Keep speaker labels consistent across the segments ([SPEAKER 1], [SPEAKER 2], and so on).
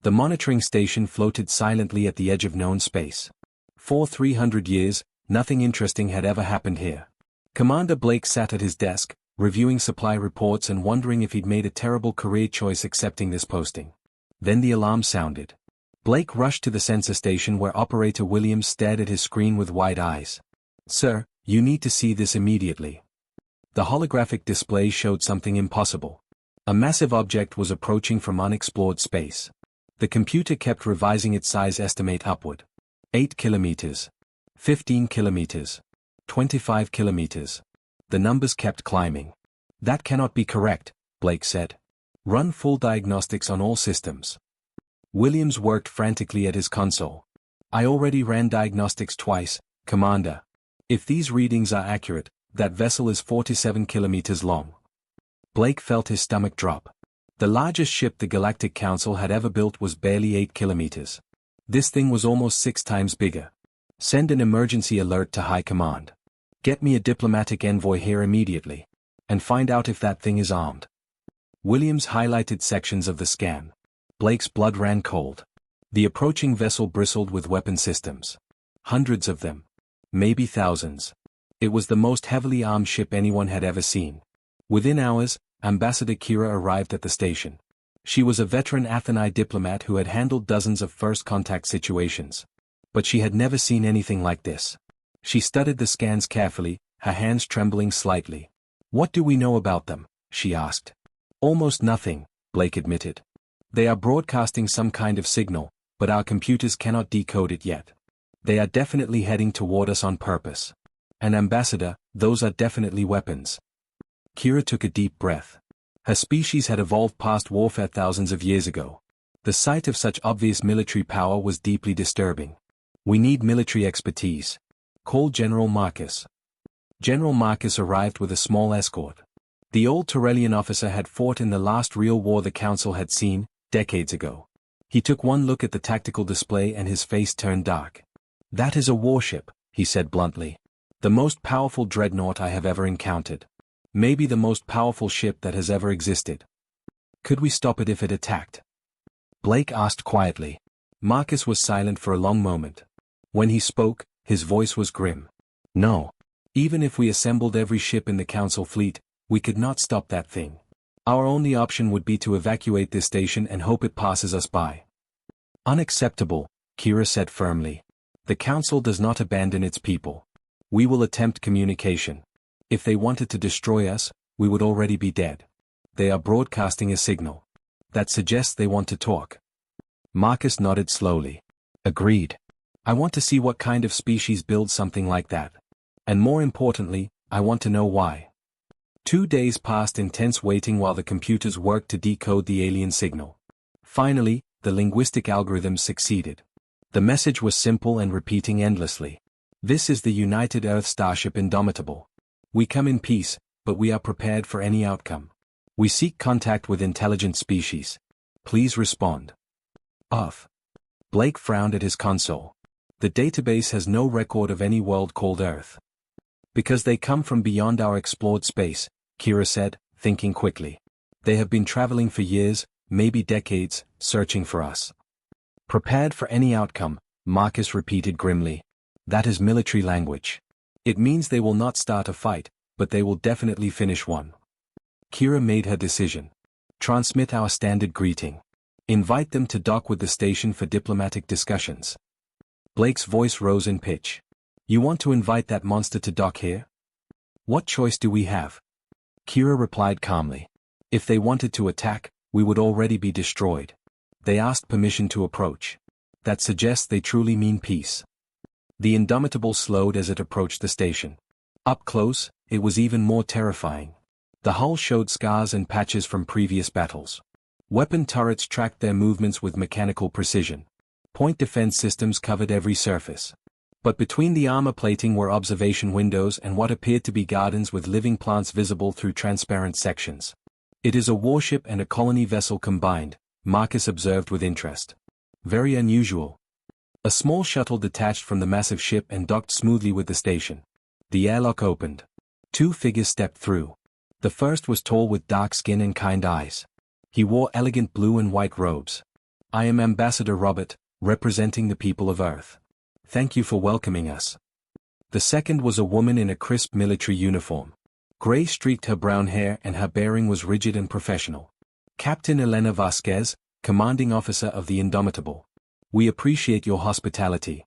[SPEAKER 1] The monitoring station floated silently at the edge of known space. For 300 years, nothing interesting had ever happened here. Commander Blake sat at his desk, reviewing supply reports and wondering if he'd made a terrible career choice accepting this posting. Then the alarm sounded. Blake rushed to the sensor station where Operator Williams stared at his screen with wide eyes. "Sir, you need to see this immediately." The holographic display showed something impossible. A massive object was approaching from unexplored space. The computer kept revising its size estimate upward. 8 kilometers. 15 kilometers. 25 kilometers. The numbers kept climbing. "That cannot be correct," Blake said. "Run full diagnostics on all systems." Williams worked frantically at his console. "I already ran diagnostics twice, Commander. If these readings are accurate, that vessel is 47 kilometers long." Blake felt his stomach drop. The largest ship the Galactic Council had ever built was barely 8 kilometers. This thing was almost 6 times bigger. "Send an emergency alert to High Command. Get me a diplomatic envoy here immediately. And find out if that thing is armed." Williams highlighted sections of the scan. Blake's blood ran cold. The approaching vessel bristled with weapon systems. Hundreds of them. Maybe thousands. It was the most heavily armed ship anyone had ever seen. Within hours, Ambassador Kira arrived at the station. She was a veteran Athenai diplomat who had handled dozens of first-contact situations. But she had never seen anything like this. She studied the scans carefully, her hands trembling slightly. "What do we know about them?" she asked. "Almost nothing," Blake admitted. "They are broadcasting some kind of signal, but our computers cannot decode it yet. They are definitely heading toward us on purpose. And Ambassador, those are definitely weapons." Kira took a deep breath. Her species had evolved past warfare thousands of years ago. The sight of such obvious military power was deeply disturbing. "We need military expertise. Call General Marcus." General Marcus arrived with a small escort. The old Torellian officer had fought in the last real war the Council had seen, decades ago. He took one look at the tactical display and his face turned dark. "That is a warship," he said bluntly. "The most powerful dreadnought I have ever encountered. Maybe the most powerful ship that has ever existed. Could we stop it if it attacked?" Blake asked quietly. Marcus was silent for a long moment. When he spoke, his voice was grim. "No. Even if we assembled every ship in the Council fleet, we could not stop that thing. Our only option would be to evacuate this station and hope it passes us by." "Unacceptable," Kira said firmly. "The Council does not abandon its people. We will attempt communication. If they wanted to destroy us, we would already be dead. They are broadcasting a signal. That suggests they want to talk." Marcus nodded slowly. "Agreed. I want to see what kind of species builds something like that. And more importantly, I want to know why." 2 days passed in tense waiting while the computers worked to decode the alien signal. Finally, the linguistic algorithms succeeded. The message was simple and repeating endlessly. "This is the United Earth Starship Indomitable. We come in peace, but we are prepared for any outcome. We seek contact with intelligent species. Please respond." Off. Blake frowned at his console. "The database has no record of any world called Earth." "Because they come from beyond our explored space," Kira said, thinking quickly. "They have been traveling for years, maybe decades, searching for us." "Prepared for any outcome," Marcus repeated grimly. "That is military language. It means they will not start a fight, but they will definitely finish one." Kira made her decision. "Transmit our standard greeting. Invite them to dock with the station for diplomatic discussions." Blake's voice rose in pitch. "You want to invite that monster to dock here? What choice do we have?" Kira replied calmly. "If they wanted to attack, we would already be destroyed. They asked permission to approach. That suggests they truly mean peace." The Indomitable slowed as it approached the station. Up close, it was even more terrifying. The hull showed scars and patches from previous battles. Weapon turrets tracked their movements with mechanical precision. Point defense systems covered every surface. But between the armor plating were observation windows and what appeared to be gardens with living plants visible through transparent sections. "It is a warship and a colony vessel combined," Marcus observed with interest. "Very unusual." A small shuttle detached from the massive ship and docked smoothly with the station. The airlock opened. 2 figures stepped through. The first was tall with dark skin and kind eyes. He wore elegant blue and white robes. I am Ambassador Robert, representing the people of Earth. Thank you for welcoming us. The second was a woman in a crisp military uniform. Gray streaked her brown hair and her bearing was rigid and professional. Captain Elena Vasquez, commanding officer of the Indomitable. We appreciate your hospitality.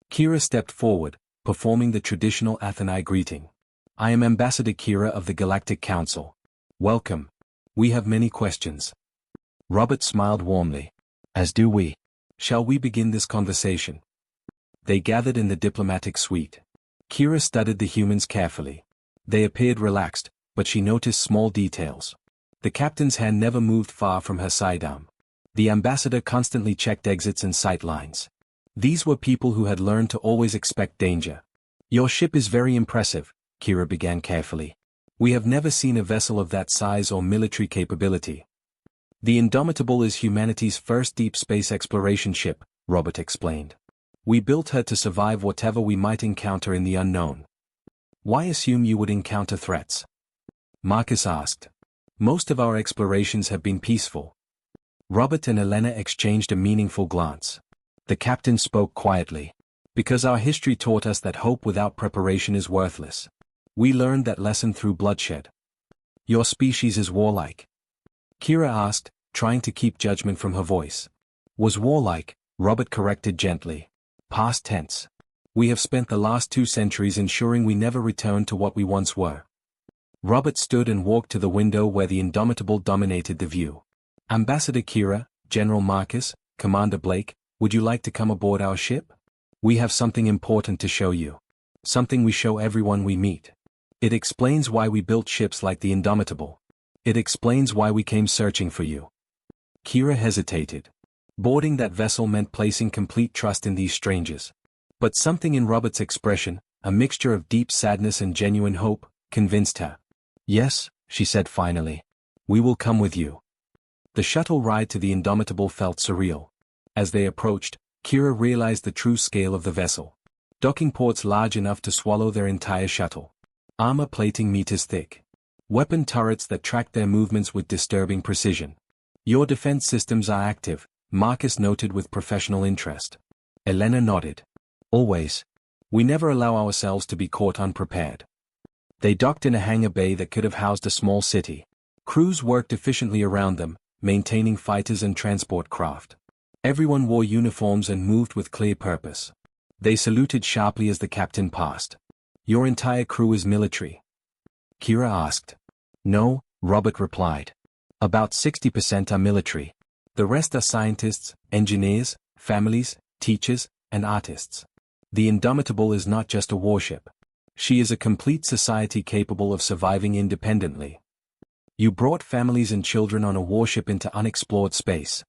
[SPEAKER 1] Kira stepped forward, performing the traditional Athenai greeting. I am Ambassador Kira of the Galactic Council. Welcome. We have many questions. Robert smiled warmly. As do we. Shall we begin this conversation? They gathered in the diplomatic suite. Kira studied the humans carefully. They appeared relaxed, but she noticed small details. The captain's hand never moved far from her sidearm. The ambassador constantly checked exits and sight lines. These were people who had learned to always expect danger. Your ship is very impressive, Kira began carefully. We have never seen a vessel of that size or military capability. The Indomitable is humanity's first deep space exploration ship, Robert explained. We built her to survive whatever we might encounter in the unknown. Why assume you would encounter threats? Marcus asked. Most of our explorations have been peaceful. Robert and Elena exchanged a meaningful glance. The captain spoke quietly. Because our history taught us that hope without preparation is worthless. We learned that lesson through bloodshed. Your species is warlike. Kira asked, trying to keep judgment from her voice. Was warlike, Robert corrected gently. Past tense. We have spent the last 2 centuries ensuring we never return to what we once were. Robert stood and walked to the window where the Indomitable dominated the view. Ambassador Kira, General Marcus, Commander Blake, would you like to come aboard our ship? We have something important to show you. Something we show everyone we meet. It explains why we built ships like the Indomitable. It explains why we came searching for you. Kira hesitated. Boarding that vessel meant placing complete trust in these strangers. But something in Robert's expression, a mixture of deep sadness and genuine hope, convinced her. Yes, she said finally. We will come with you. The shuttle ride to the Indomitable felt surreal. As they approached, Kira realized the true scale of the vessel. Docking ports large enough to swallow their entire shuttle. Armor plating meters thick. Weapon turrets that tracked their movements with disturbing precision. Your defense systems are active, Marcus noted with professional interest. Elena nodded. Always. We never allow ourselves to be caught unprepared. They docked in a hangar bay that could have housed a small city. Crews worked efficiently around them, maintaining fighters and transport craft. Everyone wore uniforms and moved with clear purpose. They saluted sharply as the captain passed. Your entire crew is military? Kira asked. No, Robert replied. About 60% are military. The rest are scientists, engineers, families, teachers, and artists. The Indomitable is not just a warship. She is a complete society capable of surviving independently. You brought families and children on a warship into unexplored space.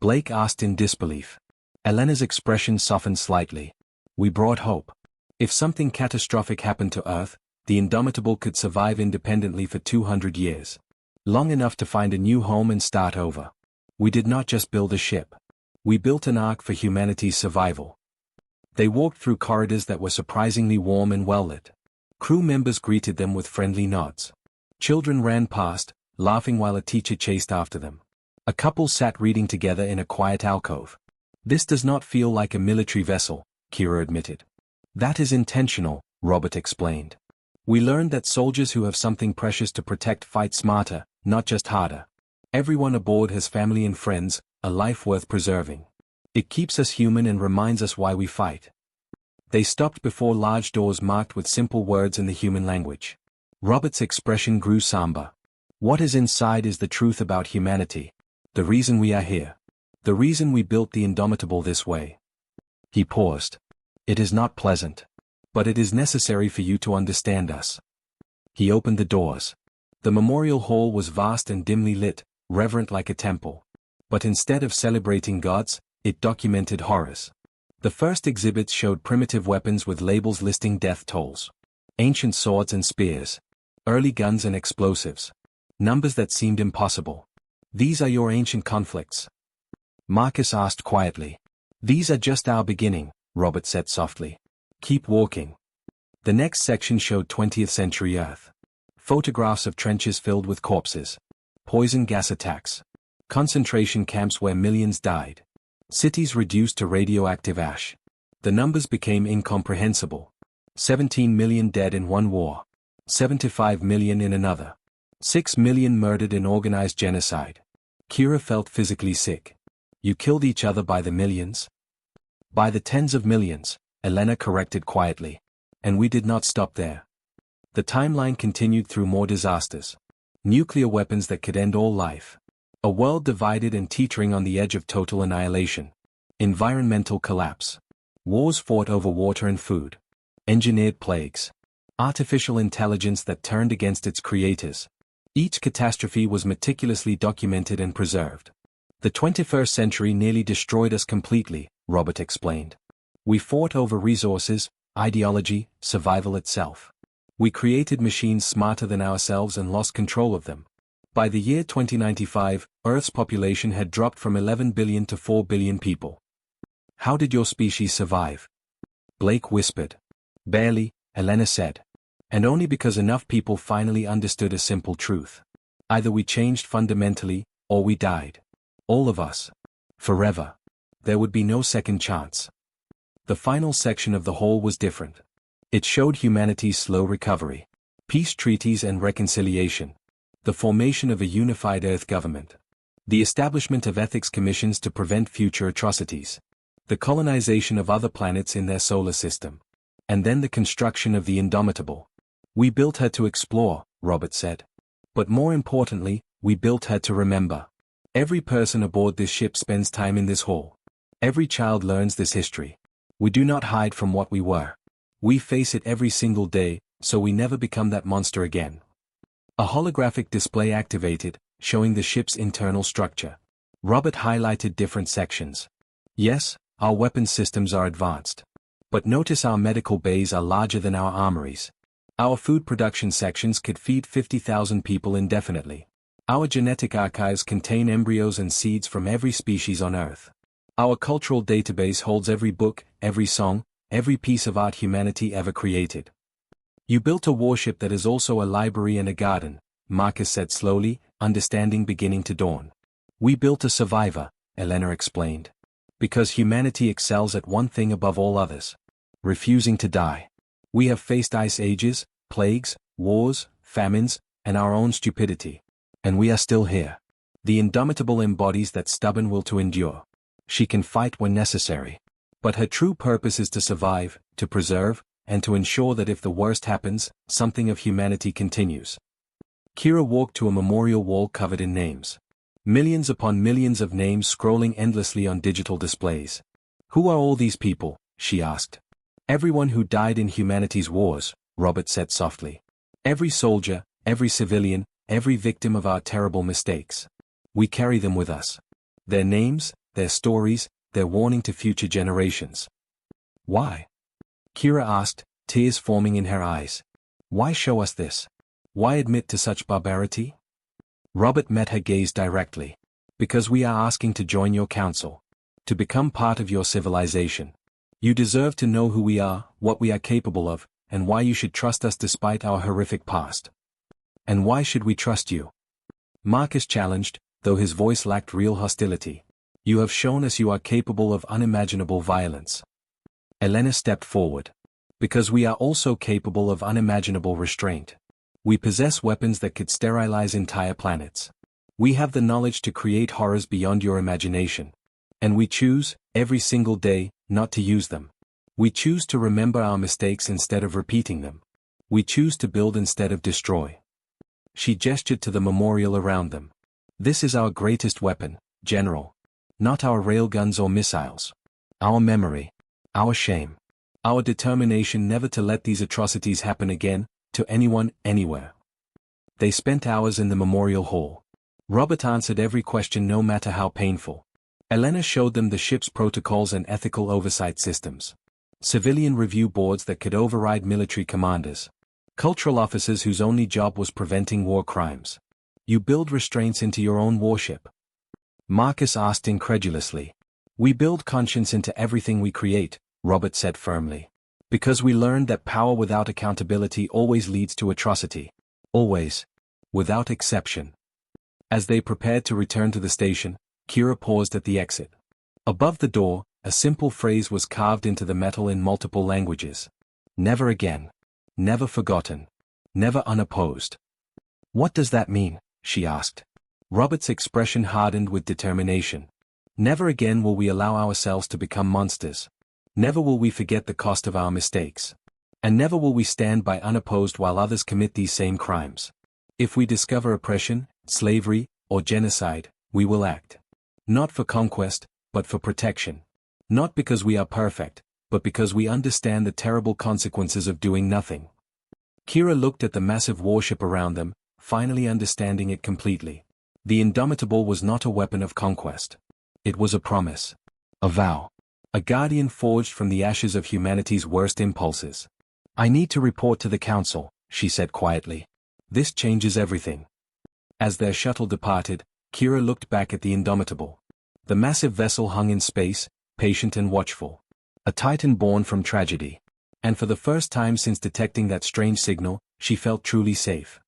[SPEAKER 1] Blake asked in disbelief. Elena's expression softened slightly. We brought hope. If something catastrophic happened to Earth, the Indomitable could survive independently for 200 years. Long enough to find a new home and start over. We did not just build a ship. We built an ark for humanity's survival. They walked through corridors that were surprisingly warm and well-lit. Crew members greeted them with friendly nods. Children ran past, laughing while a teacher chased after them. A couple sat reading together in a quiet alcove. This does not feel like a military vessel, Kira admitted. That is intentional, Robert explained. We learned that soldiers who have something precious to protect fight smarter, not just harder. Everyone aboard has family and friends, a life worth preserving. It keeps us human and reminds us why we fight. They stopped before large doors marked with simple words in the human language. Robert's expression grew somber. What is inside is the truth about humanity. The reason we are here. The reason we built the Indomitable this way. He paused. It is not pleasant. But it is necessary for you to understand us. He opened the doors. The memorial hall was vast and dimly lit, reverent like a temple. But instead of celebrating gods, it documented horrors. The first exhibits showed primitive weapons with labels listing death tolls. Ancient swords and spears. Early guns and explosives. Numbers that seemed impossible. These are your ancient conflicts. Marcus asked quietly. These are just our beginning, Robert said softly. Keep walking. The next section showed 20th century Earth. Photographs of trenches filled with corpses. Poison gas attacks. Concentration camps where millions died. Cities reduced to radioactive ash. The numbers became incomprehensible. 17 million dead in one war. 75 million in another. 6 million murdered in organized genocide. Kira felt physically sick. You killed each other by the millions? By the tens of millions, Elena corrected quietly. And we did not stop there. The timeline continued through more disasters. Nuclear weapons that could end all life. A world divided and teetering on the edge of total annihilation. Environmental collapse. Wars fought over water and food. Engineered plagues. Artificial intelligence that turned against its creators. Each catastrophe was meticulously documented and preserved. The 21st century nearly destroyed us completely, Robert explained. We fought over resources, ideology, survival itself. We created machines smarter than ourselves and lost control of them. By the year 2095, Earth's population had dropped from 11 billion to 4 billion people. How did your species survive? Blake whispered. Barely, Elena said. And only because enough people finally understood a simple truth. Either we changed fundamentally, or we died. All of us. Forever. There would be no second chance. The final section of the whole was different. It showed humanity's slow recovery. Peace treaties and reconciliation. The formation of a unified Earth government. The establishment of ethics commissions to prevent future atrocities. The colonization of other planets in their solar system. And then the construction of the Indomitable. We built her to explore, Robert said. But more importantly, we built her to remember. Every person aboard this ship spends time in this hall. Every child learns this history. We do not hide from what we were. We face it every single day, so we never become that monster again. A holographic display activated, showing the ship's internal structure. Robert highlighted different sections. Yes, our weapons systems are advanced. But notice our medical bays are larger than our armories. Our food production sections could feed 50,000 people indefinitely. Our genetic archives contain embryos and seeds from every species on Earth. Our cultural database holds every book, every song, every piece of art humanity ever created. You built a warship that is also a library and a garden, Marcus said slowly, understanding beginning to dawn. We built a survivor, Elena explained. Because humanity excels at one thing above all others. Refusing to die. We have faced ice ages, plagues, wars, famines, and our own stupidity. And we are still here. The Indomitable embodies that stubborn will to endure. She can fight when necessary. But her true purpose is to survive, to preserve, and to ensure that if the worst happens, something of humanity continues. Kira walked to a memorial wall covered in names. Millions upon millions of names scrolling endlessly on digital displays. Who are all these people? She asked. Everyone who died in humanity's wars, Robert said softly. Every soldier, every civilian, every victim of our terrible mistakes. We carry them with us. Their names, their stories, their warning to future generations. Why? Kira asked, tears forming in her eyes. Why show us this? Why admit to such barbarity? Robert met her gaze directly. Because we are asking to join your council. To become part of your civilization. You deserve to know who we are, what we are capable of, and why you should trust us despite our horrific past. And why should we trust you? Marcus challenged, though his voice lacked real hostility. You have shown us you are capable of unimaginable violence. Elena stepped forward. Because we are also capable of unimaginable restraint. We possess weapons that could sterilize entire planets. We have the knowledge to create horrors beyond your imagination. And we choose, every single day, not to use them. We choose to remember our mistakes instead of repeating them. We choose to build instead of destroy. She gestured to the memorial around them. This is our greatest weapon, General. Not our railguns or missiles. Our memory. Our shame. Our determination never to let these atrocities happen again, to anyone, anywhere. They spent hours in the memorial hall. Robert answered every question no matter how painful. Elena showed them the ship's protocols and ethical oversight systems. Civilian review boards that could override military commanders. Cultural officers whose only job was preventing war crimes. You build restraints into your own warship. Marcus asked incredulously. We build conscience into everything we create, Robert said firmly. Because we learned that power without accountability always leads to atrocity. Always. Without exception. As they prepared to return to the station, Kira paused at the exit. Above the door, a simple phrase was carved into the metal in multiple languages. Never again. Never forgotten. Never unopposed. What does that mean? She asked. Robert's expression hardened with determination. Never again will we allow ourselves to become monsters. Never will we forget the cost of our mistakes. And never will we stand by unopposed while others commit these same crimes. If we discover oppression, slavery, or genocide, we will act. Not for conquest, but for protection. Not because we are perfect, but because we understand the terrible consequences of doing nothing. Kira looked at the massive warship around them, finally understanding it completely. The Indomitable was not a weapon of conquest. It was a promise. A vow. A guardian forged from the ashes of humanity's worst impulses. I need to report to the council, she said quietly. This changes everything. As their shuttle departed, Kira looked back at the Indomitable. The massive vessel hung in space, patient and watchful. A titan born from tragedy. And for the first time since detecting that strange signal, she felt truly safe.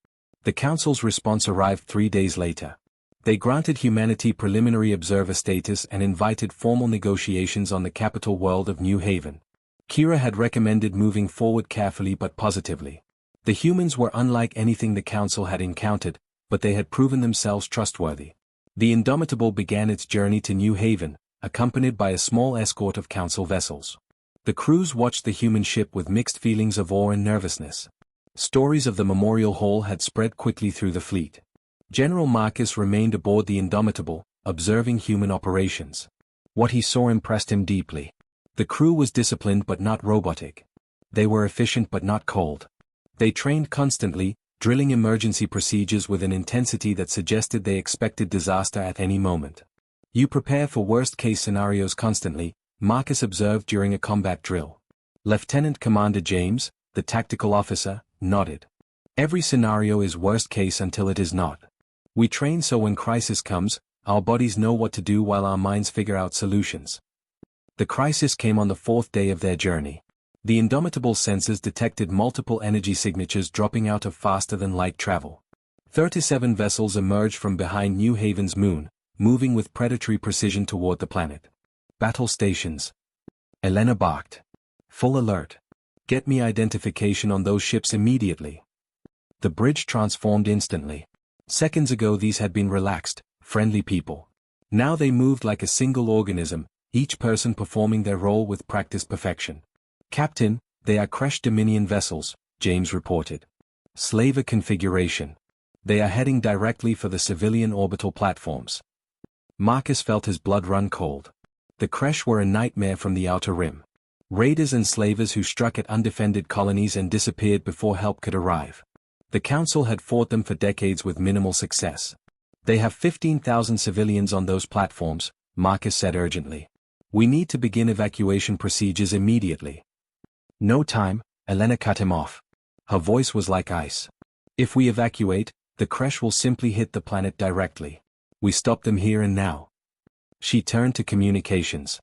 [SPEAKER 1] The council's response arrived 3 days later. They granted humanity preliminary observer status and invited formal negotiations on the capital world of New Haven. Kira had recommended moving forward carefully but positively. The humans were unlike anything the council had encountered, but they had proven themselves trustworthy. The Indomitable began its journey to New Haven, accompanied by a small escort of council vessels. The crews watched the human ship with mixed feelings of awe and nervousness. Stories of the Memorial Hall had spread quickly through the fleet. General Marcus remained aboard the Indomitable, observing human operations. What he saw impressed him deeply. The crew was disciplined but not robotic. They were efficient but not cold. They trained constantly, drilling emergency procedures with an intensity that suggested they expected disaster at any moment. You prepare for worst-case scenarios constantly, Marcus observed during a combat drill. Lieutenant Commander James, the tactical officer, nodded. Every scenario is worst case until it is not. We train so when crisis comes, our bodies know what to do while our minds figure out solutions. The crisis came on the 4th day of their journey. The Indomitable sensors detected multiple energy signatures dropping out of faster-than-light travel. 37 vessels emerged from behind New Haven's moon, moving with predatory precision toward the planet. Battle stations. Elena barked. Full alert. Get me identification on those ships immediately. The bridge transformed instantly. Seconds ago these had been relaxed, friendly people. Now they moved like a single organism, each person performing their role with practiced perfection. Captain, they are Kresh Dominion vessels, James reported. Slaver configuration. They are heading directly for the civilian orbital platforms. Marcus felt his blood run cold. The Kresh were a nightmare from the outer rim. Raiders and slavers who struck at undefended colonies and disappeared before help could arrive. The Council had fought them for decades with minimal success. They have 15,000 civilians on those platforms, Marcus said urgently. We need to begin evacuation procedures immediately. No time, Elena cut him off. Her voice was like ice. If we evacuate, the Kresh will simply hit the planet directly. We stop them here and now. She turned to communications.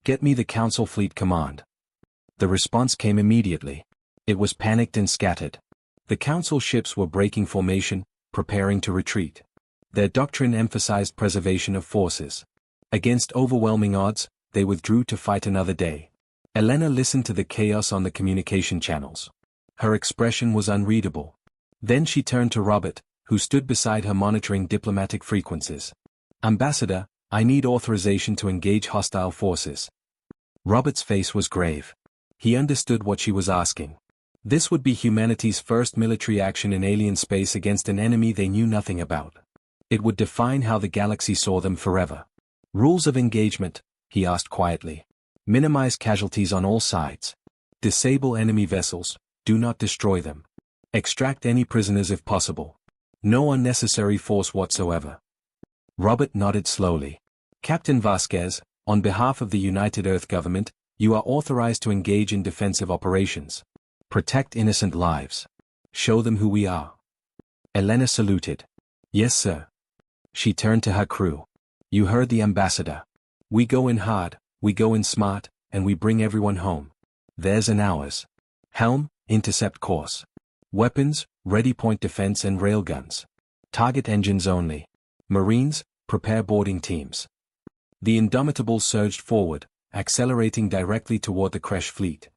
[SPEAKER 1] Get me the Council Fleet Command. The response came immediately. It was panicked and scattered. The Council ships were breaking formation, preparing to retreat. Their doctrine emphasized preservation of forces. Against overwhelming odds, they withdrew to fight another day. Elena listened to the chaos on the communication channels. Her expression was unreadable. Then she turned to Robert, who stood beside her monitoring diplomatic frequencies. Ambassador, I need authorization to engage hostile forces. Robert's face was grave. He understood what she was asking. This would be humanity's first military action in alien space against an enemy they knew nothing about. It would define how the galaxy saw them forever. Rules of engagement, he asked quietly. Minimize casualties on all sides. Disable enemy vessels, do not destroy them. Extract any prisoners if possible. No unnecessary force whatsoever. Robert nodded slowly. Captain Vasquez, on behalf of the United Earth government, you are authorized to engage in defensive operations. Protect innocent lives. Show them who we are. Elena saluted. Yes, sir. She turned to her crew. You heard the ambassador. We go in hard, we go in smart, and we bring everyone home. Theirs and ours. Helm, intercept course. Weapons, ready point defense and railguns. Target engines only. Marines, prepare boarding teams. The Indomitable surged forward, accelerating directly toward the Kresh fleet.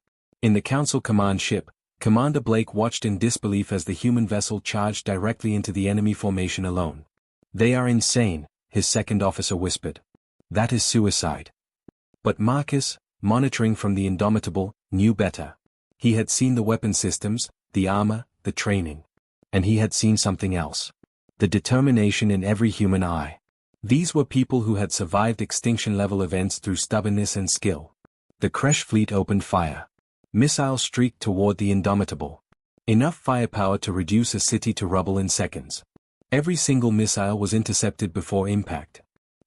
[SPEAKER 1] In the Council command ship, Commander Blake watched in disbelief as the human vessel charged directly into the enemy formation alone. "They are insane," his second officer whispered. "That is suicide." But Marcus, monitoring from the Indomitable, knew better. He had seen the weapon systems, the armor, the training. And he had seen something else. The determination in every human eye. These were people who had survived extinction-level events through stubbornness and skill. The Kresh fleet opened fire. Missiles streaked toward the Indomitable. Enough firepower to reduce a city to rubble in seconds. Every single missile was intercepted before impact.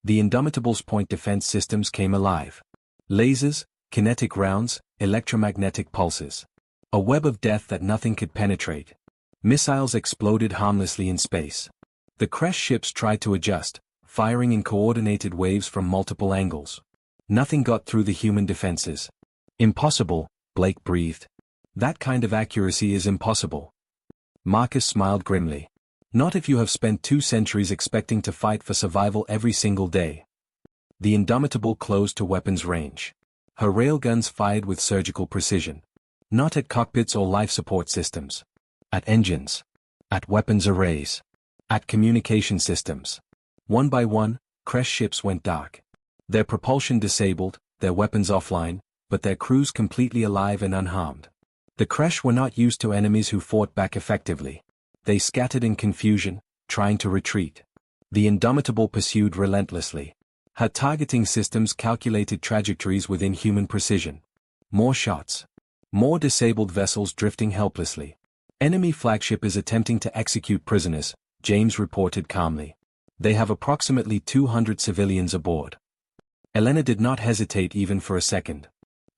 [SPEAKER 1] The Indomitable's point defense systems came alive. Lasers, kinetic rounds, electromagnetic pulses. A web of death that nothing could penetrate. Missiles exploded harmlessly in space. The Kresh ships tried to adjust, firing in coordinated waves from multiple angles. Nothing got through the human defenses. "Impossible," Blake breathed. "That kind of accuracy is impossible." Marcus smiled grimly. "Not if you have spent 2 centuries expecting to fight for survival every single day." The Indomitable closed to weapons range. Her railguns fired with surgical precision. Not at cockpits or life support systems. At engines. At weapons arrays. At communication systems. One by one, Kresh ships went dark. Their propulsion disabled, their weapons offline, but their crews completely alive and unharmed. The Kresh were not used to enemies who fought back effectively. They scattered in confusion, trying to retreat. The Indomitable pursued relentlessly. Her targeting systems calculated trajectories within human precision. More shots. More disabled vessels drifting helplessly. "Enemy flagship is attempting to execute prisoners," James reported calmly. "They have approximately 200 civilians aboard." Elena did not hesitate even for a second.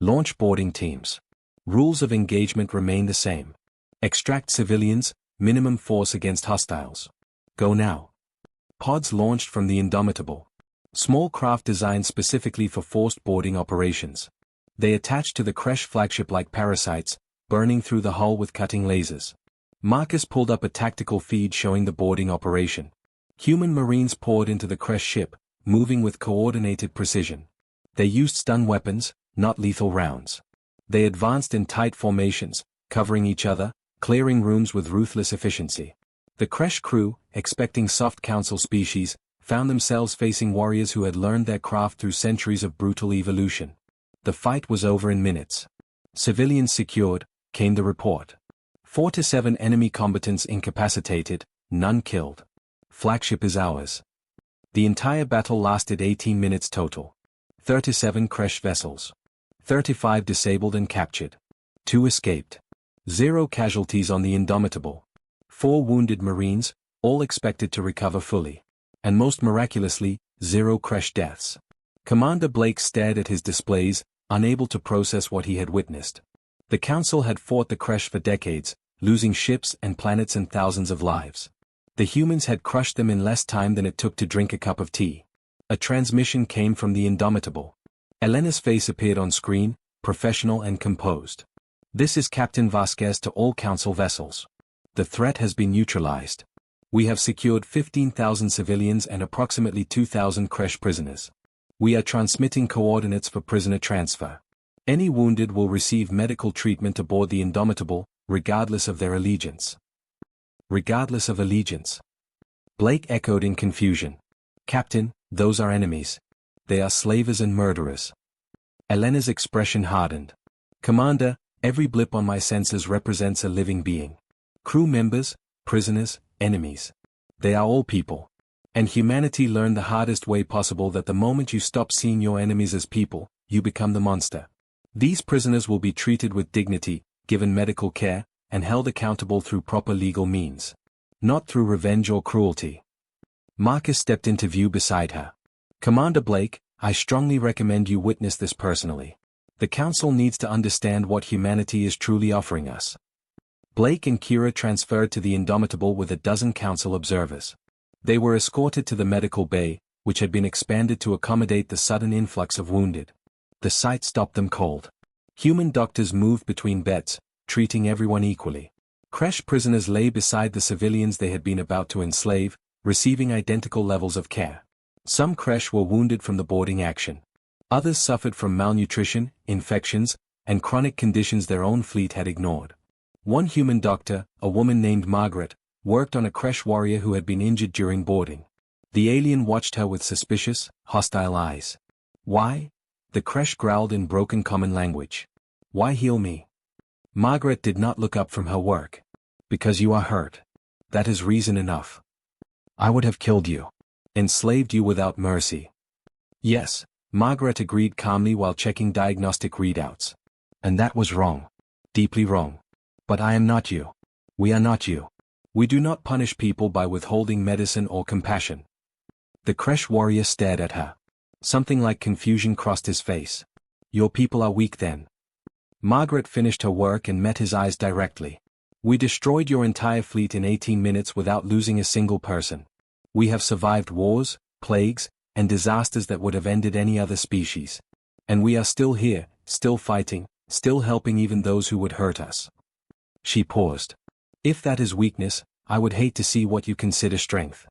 [SPEAKER 1] Launch boarding teams. Rules of engagement remain the same. Extract civilians, minimum force against hostiles. Go now. Pods launched from the Indomitable. Small craft designed specifically for forced boarding operations. They attached to the Kresh flagship like parasites, burning through the hull with cutting lasers. Marcus pulled up a tactical feed showing the boarding operation. Human Marines poured into the Kresh ship, moving with coordinated precision. They used stun weapons, not lethal rounds. They advanced in tight formations, covering each other, clearing rooms with ruthless efficiency. The Kresh crew, expecting soft council species, found themselves facing warriors who had learned their craft through centuries of brutal evolution. The fight was over in minutes. "Civilians secured," came the report. 4 to 7 enemy combatants incapacitated, none killed. "Flagship is ours." The entire battle lasted 18 minutes total. 37 Kresh vessels. 35 disabled and captured. 2 escaped. 0 casualties on the Indomitable. 4 wounded Marines, all expected to recover fully. And most miraculously, 0 Kresh deaths. Commander Blake stared at his displays, unable to process what he had witnessed. The Council had fought the Kresh for decades, losing ships and planets and thousands of lives. The humans had crushed them in less time than it took to drink a cup of tea. A transmission came from the Indomitable. Elena's face appeared on screen, professional and composed. "This is Captain Vasquez to all Council vessels. The threat has been neutralized. We have secured 15,000 civilians and approximately 2,000 Kresh prisoners. We are transmitting coordinates for prisoner transfer. Any wounded will receive medical treatment aboard the Indomitable, regardless of their allegiance." Regardless of allegiance. Blake echoed in confusion. "Captain, those are enemies. They are slavers and murderers." Elena's expression hardened. "Commander, every blip on my sensors represents a living being. Crew members, prisoners, enemies. They are all people. And humanity learned the hardest way possible that the moment you stop seeing your enemies as people, you become the monster. These prisoners will be treated with dignity, given medical care, and held accountable through proper legal means. Not through revenge or cruelty." Marcus stepped into view beside her. "Commander Blake, I strongly recommend you witness this personally. The Council needs to understand what humanity is truly offering us." Blake and Kira transferred to the Indomitable with a dozen Council observers. They were escorted to the medical bay, which had been expanded to accommodate the sudden influx of wounded. The sight stopped them cold. Human doctors moved between beds, treating everyone equally. Kresh prisoners lay beside the civilians they had been about to enslave, receiving identical levels of care. Some creche were wounded from the boarding action. Others suffered from malnutrition, infections, and chronic conditions their own fleet had ignored. One human doctor, a woman named Margaret, worked on a creche warrior who had been injured during boarding. The alien watched her with suspicious, hostile eyes. Why? The creche growled in broken common language. Why heal me? Margaret did not look up from her work. Because you are hurt. That is reason enough. I would have killed you. Enslaved you without mercy. Yes, Margaret agreed calmly while checking diagnostic readouts. And that was wrong. Deeply wrong. But I am not you. We are not you. We do not punish people by withholding medicine or compassion. The creche warrior stared at her. Something like confusion crossed his face. Your people are weak then. Margaret finished her work and met his eyes directly. We destroyed your entire fleet in 18 minutes without losing a single person. We have survived wars, plagues, and disasters that would have ended any other species. And we are still here, still fighting, still helping even those who would hurt us. She paused. If that is weakness, I would hate to see what you consider strength.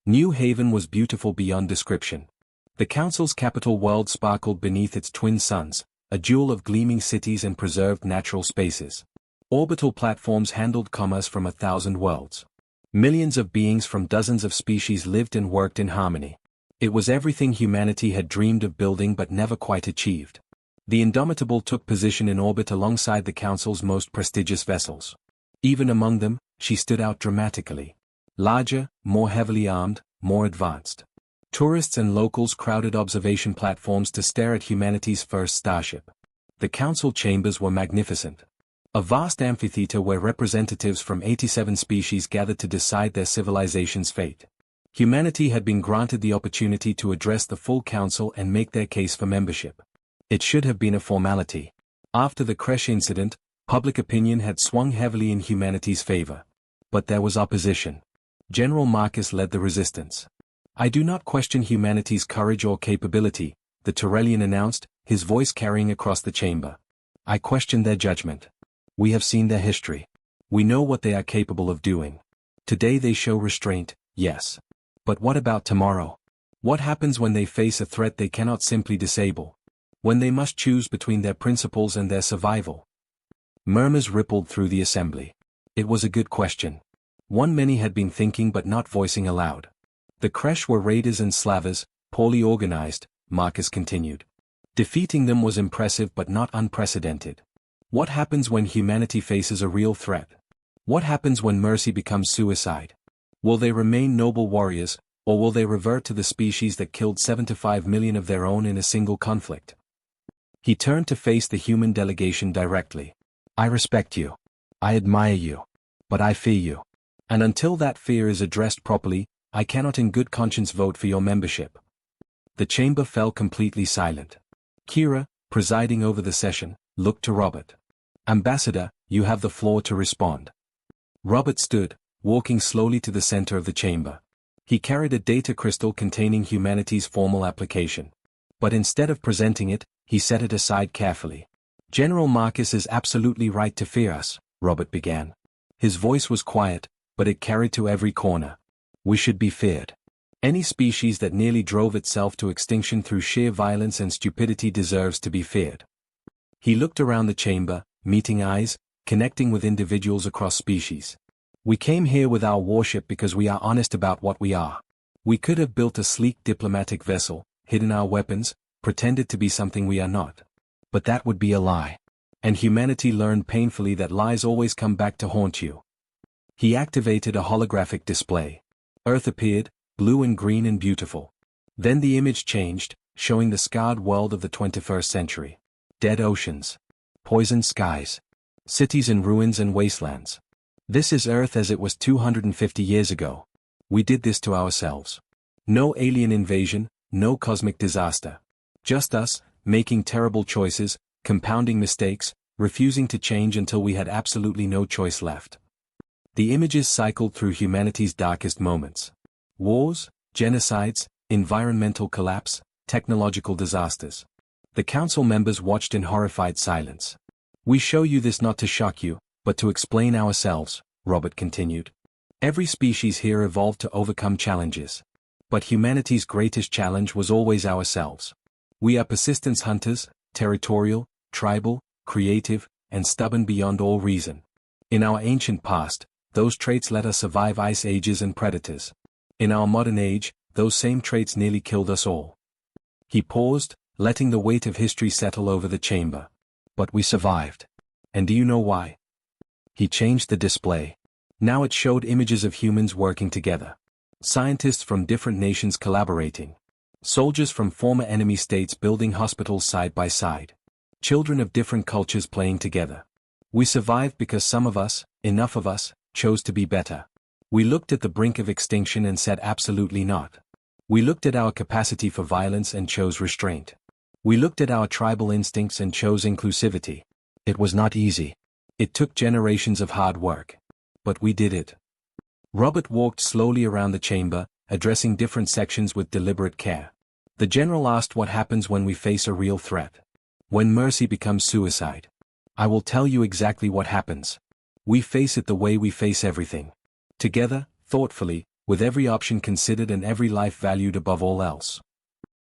[SPEAKER 1] New Haven was beautiful beyond description. The Council's capital world sparkled beneath its twin suns, a jewel of gleaming cities and preserved natural spaces. Orbital platforms handled commerce from 1,000 worlds. Millions of beings from dozens of species lived and worked in harmony. It was everything humanity had dreamed of building but never quite achieved. The Indomitable took position in orbit alongside the Council's most prestigious vessels. Even among them, she stood out dramatically. Larger, more heavily armed, more advanced. Tourists and locals crowded observation platforms to stare at humanity's first starship. The council chambers were magnificent. A vast amphitheater where representatives from 87 species gathered to decide their civilization's fate. Humanity had been granted the opportunity to address the full council and make their case for membership. It should have been a formality. After the creche incident, public opinion had swung heavily in humanity's favor. But there was opposition. General Marcus led the resistance. I do not question humanity's courage or capability, the Turellian announced, his voice carrying across the chamber. I question their judgment. We have seen their history. We know what they are capable of doing. Today they show restraint, yes. But what about tomorrow? What happens when they face a threat they cannot simply disable? When they must choose between their principles and their survival? Murmurs rippled through the assembly. It was a good question. One many had been thinking but not voicing aloud. The creche were raiders and slavers, poorly organized, Marcus continued. Defeating them was impressive but not unprecedented. What happens when humanity faces a real threat? What happens when mercy becomes suicide? Will they remain noble warriors, or will they revert to the species that killed 75 million of their own in a single conflict? He turned to face the human delegation directly. I respect you. I admire you. But I fear you. And until that fear is addressed properly, I cannot in good conscience vote for your membership. The chamber fell completely silent. Kira, presiding over the session, looked to Robert. Ambassador, you have the floor to respond. Robert stood, walking slowly to the center of the chamber. He carried a data crystal containing humanity's formal application. But instead of presenting it, he set it aside carefully. General Marcus is absolutely right to fear us, Robert began. His voice was quiet, but it carried to every corner. We should be feared. Any species that nearly drove itself to extinction through sheer violence and stupidity deserves to be feared. He looked around the chamber, meeting eyes, connecting with individuals across species. We came here with our warship because we are honest about what we are. We could have built a sleek diplomatic vessel, hidden our weapons, pretended to be something we are not. But that would be a lie. And humanity learned painfully that lies always come back to haunt you. He activated a holographic display. Earth appeared, blue and green and beautiful. Then the image changed, showing the scarred world of the 21st century. Dead oceans. Poisoned skies. Cities in ruins and wastelands. This is Earth as it was 250 years ago. We did this to ourselves. No alien invasion, no cosmic disaster. Just us, making terrible choices, compounding mistakes, refusing to change until we had absolutely no choice left. The images cycled through humanity's darkest moments. Wars, genocides, environmental collapse, technological disasters. The council members watched in horrified silence. We show you this not to shock you, but to explain ourselves, Robert continued. Every species here evolved to overcome challenges. But humanity's greatest challenge was always ourselves. We are persistence hunters, territorial, tribal, creative, and stubborn beyond all reason. In our ancient past, those traits let us survive ice ages and predators. In our modern age, those same traits nearly killed us all. He paused, letting the weight of history settle over the chamber. But we survived. And do you know why? He changed the display. Now it showed images of humans working together. Scientists from different nations collaborating. Soldiers from former enemy states building hospitals side by side. Children of different cultures playing together. We survived because some of us, enough of us, chose to be better. We looked at the brink of extinction and said absolutely not. We looked at our capacity for violence and chose restraint. We looked at our tribal instincts and chose inclusivity. It was not easy. It took generations of hard work. But we did it. Robert walked slowly around the chamber, addressing different sections with deliberate care. The general asked what happens when we face a real threat. When mercy becomes suicide. I will tell you exactly what happens. We face it the way we face everything. Together, thoughtfully, with every option considered and every life valued above all else.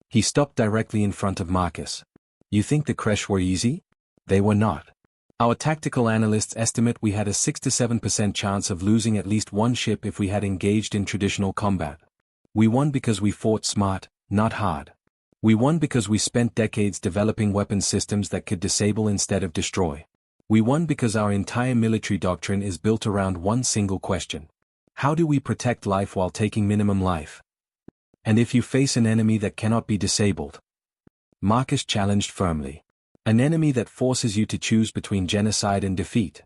[SPEAKER 1] He stopped directly in front of Marcus. You think the Kresh were easy? They were not. Our tactical analysts estimate we had a 6 to 7% chance of losing at least one ship if we had engaged in traditional combat. We won because we fought smart, not hard. We won because we spent decades developing weapons systems that could disable instead of destroy. We won because our entire military doctrine is built around one single question. How do we protect life while taking minimum life? And if you face an enemy that cannot be disabled? Marcus challenged firmly. An enemy that forces you to choose between genocide and defeat.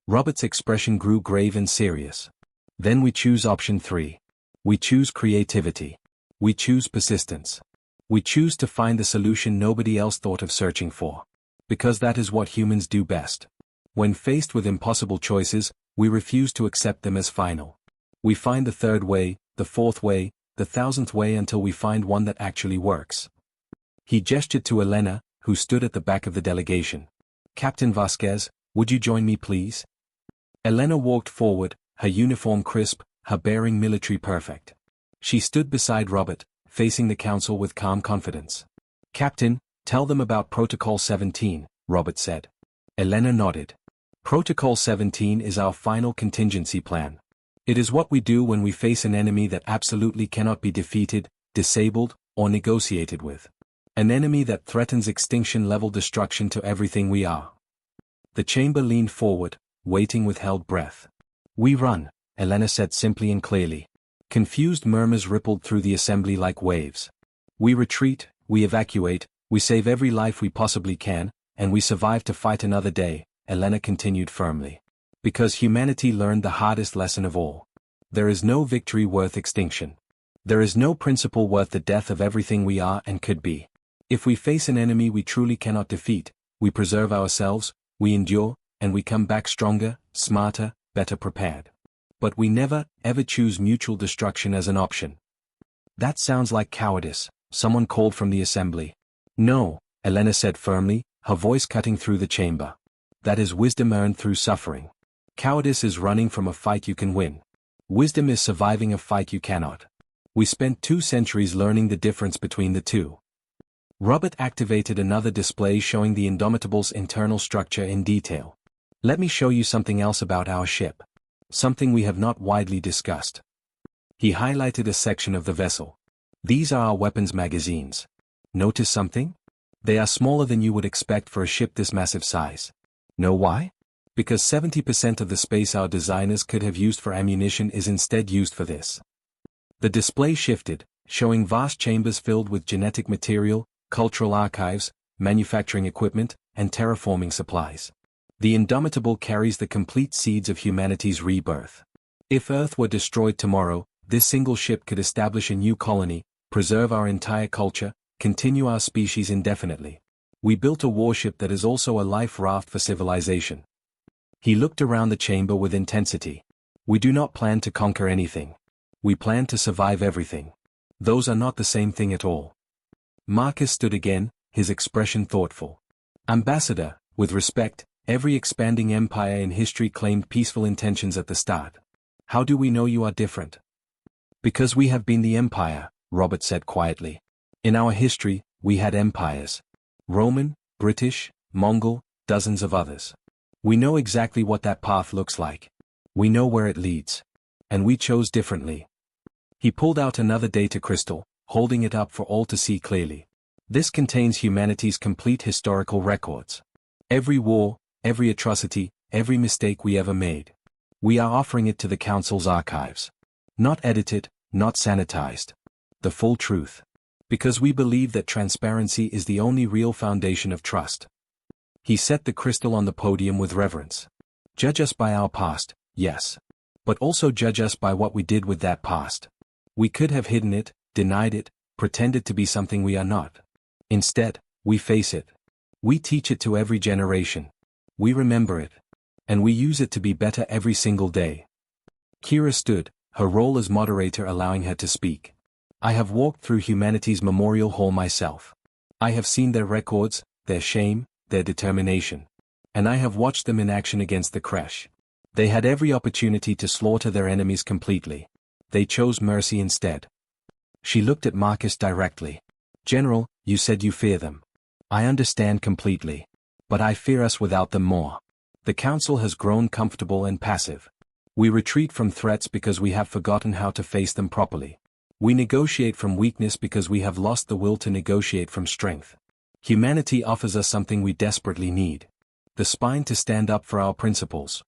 [SPEAKER 1] Robert's expression grew grave and serious. Then we choose option 3. We choose creativity. We choose persistence. We choose to find the solution nobody else thought of searching for. Because that is what humans do best. When faced with impossible choices, we refuse to accept them as final. We find the third way, the fourth way, the 1000th way until we find one that actually works. He gestured to Elena, who stood at the back of the delegation. Captain Vasquez, would you join me please? Elena walked forward, her uniform crisp, her bearing military perfect. She stood beside Robert, facing the council with calm confidence. Captain, tell them about Protocol 17, Robert said. Elena nodded. Protocol 17 is our final contingency plan. It is what we do when we face an enemy that absolutely cannot be defeated, disabled, or negotiated with. An enemy that threatens extinction-level destruction to everything we are. The chamber leaned forward, waiting with held breath. We run, Elena said simply and clearly. Confused murmurs rippled through the assembly like waves. We retreat, we evacuate, we save every life we possibly can, and we survive to fight another day, Elena continued firmly. Because humanity learned the hardest lesson of all. There is no victory worth extinction. There is no principle worth the death of everything we are and could be. If we face an enemy we truly cannot defeat, we preserve ourselves, we endure, and we come back stronger, smarter, better prepared. But we never, ever choose mutual destruction as an option. That sounds like cowardice, someone called from the assembly. No, Elena said firmly, her voice cutting through the chamber. That is wisdom earned through suffering. Cowardice is running from a fight you can win. Wisdom is surviving a fight you cannot. We spent 2 centuries learning the difference between the two. Robert activated another display showing the Indomitable's internal structure in detail. Let me show you something else about our ship. Something we have not widely discussed. He highlighted a section of the vessel. These are our weapons magazines. Notice something? They are smaller than you would expect for a ship this massive size. Know why? Because 70% of the space our designers could have used for ammunition is instead used for this. The display shifted, showing vast chambers filled with genetic material, cultural archives, manufacturing equipment, and terraforming supplies. The Indomitable carries the complete seeds of humanity's rebirth. If Earth were destroyed tomorrow, this single ship could establish a new colony, preserve our entire culture, continue our species indefinitely. We built a warship that is also a life raft for civilization. He looked around the chamber with intensity. We do not plan to conquer anything. We plan to survive everything. Those are not the same thing at all. Marcus stood again, his expression thoughtful. Ambassador, with respect, every expanding empire in history claimed peaceful intentions at the start. How do we know you are different? Because we have been the Empire, Robert said quietly. In our history, we had empires. Roman, British, Mongol, dozens of others. We know exactly what that path looks like. We know where it leads. And we chose differently. He pulled out another data crystal, holding it up for all to see clearly. This contains humanity's complete historical records. Every war, every atrocity, every mistake we ever made. We are offering it to the Council's archives. Not edited, not sanitized. The full truth. Because we believe that transparency is the only real foundation of trust. He set the crystal on the podium with reverence. Judge us by our past, yes. But also judge us by what we did with that past. We could have hidden it, denied it, pretended to be something we are not. Instead, we face it. We teach it to every generation. We remember it. And we use it to be better every single day. Kira stood, her role as moderator allowing her to speak. I have walked through humanity's memorial hall myself. I have seen their records, their shame, their determination. And I have watched them in action against the Kresh. They had every opportunity to slaughter their enemies completely. They chose mercy instead. She looked at Marcus directly. General, you said you fear them. I understand completely. But I fear us without them more. The Council has grown comfortable and passive. We retreat from threats because we have forgotten how to face them properly. We negotiate from weakness because we have lost the will to negotiate from strength. Humanity offers us something we desperately need. The spine to stand up for our principles.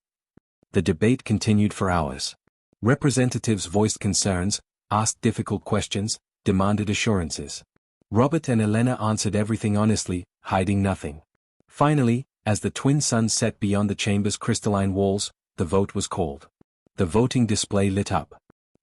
[SPEAKER 1] The debate continued for hours. Representatives voiced concerns, asked difficult questions, demanded assurances. Robert and Elena answered everything honestly, hiding nothing. Finally, as the twin suns set beyond the chamber's crystalline walls, the vote was called. The voting display lit up.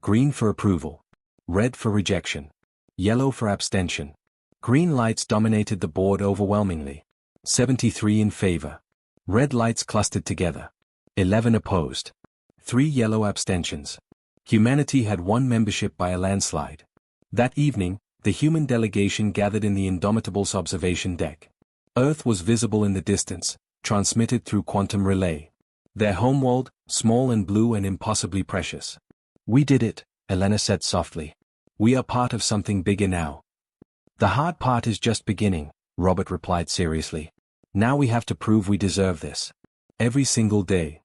[SPEAKER 1] Green for approval. Red for rejection. Yellow for abstention. Green lights dominated the board overwhelmingly. 73 in favor. Red lights clustered together. 11 opposed. 3 yellow abstentions. Humanity had won membership by a landslide. That evening, the human delegation gathered in the Indomitable's observation deck. Earth was visible in the distance, transmitted through quantum relay. Their homeworld, small and blue and impossibly precious. We did it, Elena said softly. We are part of something bigger now. The hard part is just beginning, Robert replied seriously. Now we have to prove we deserve this. Every single day.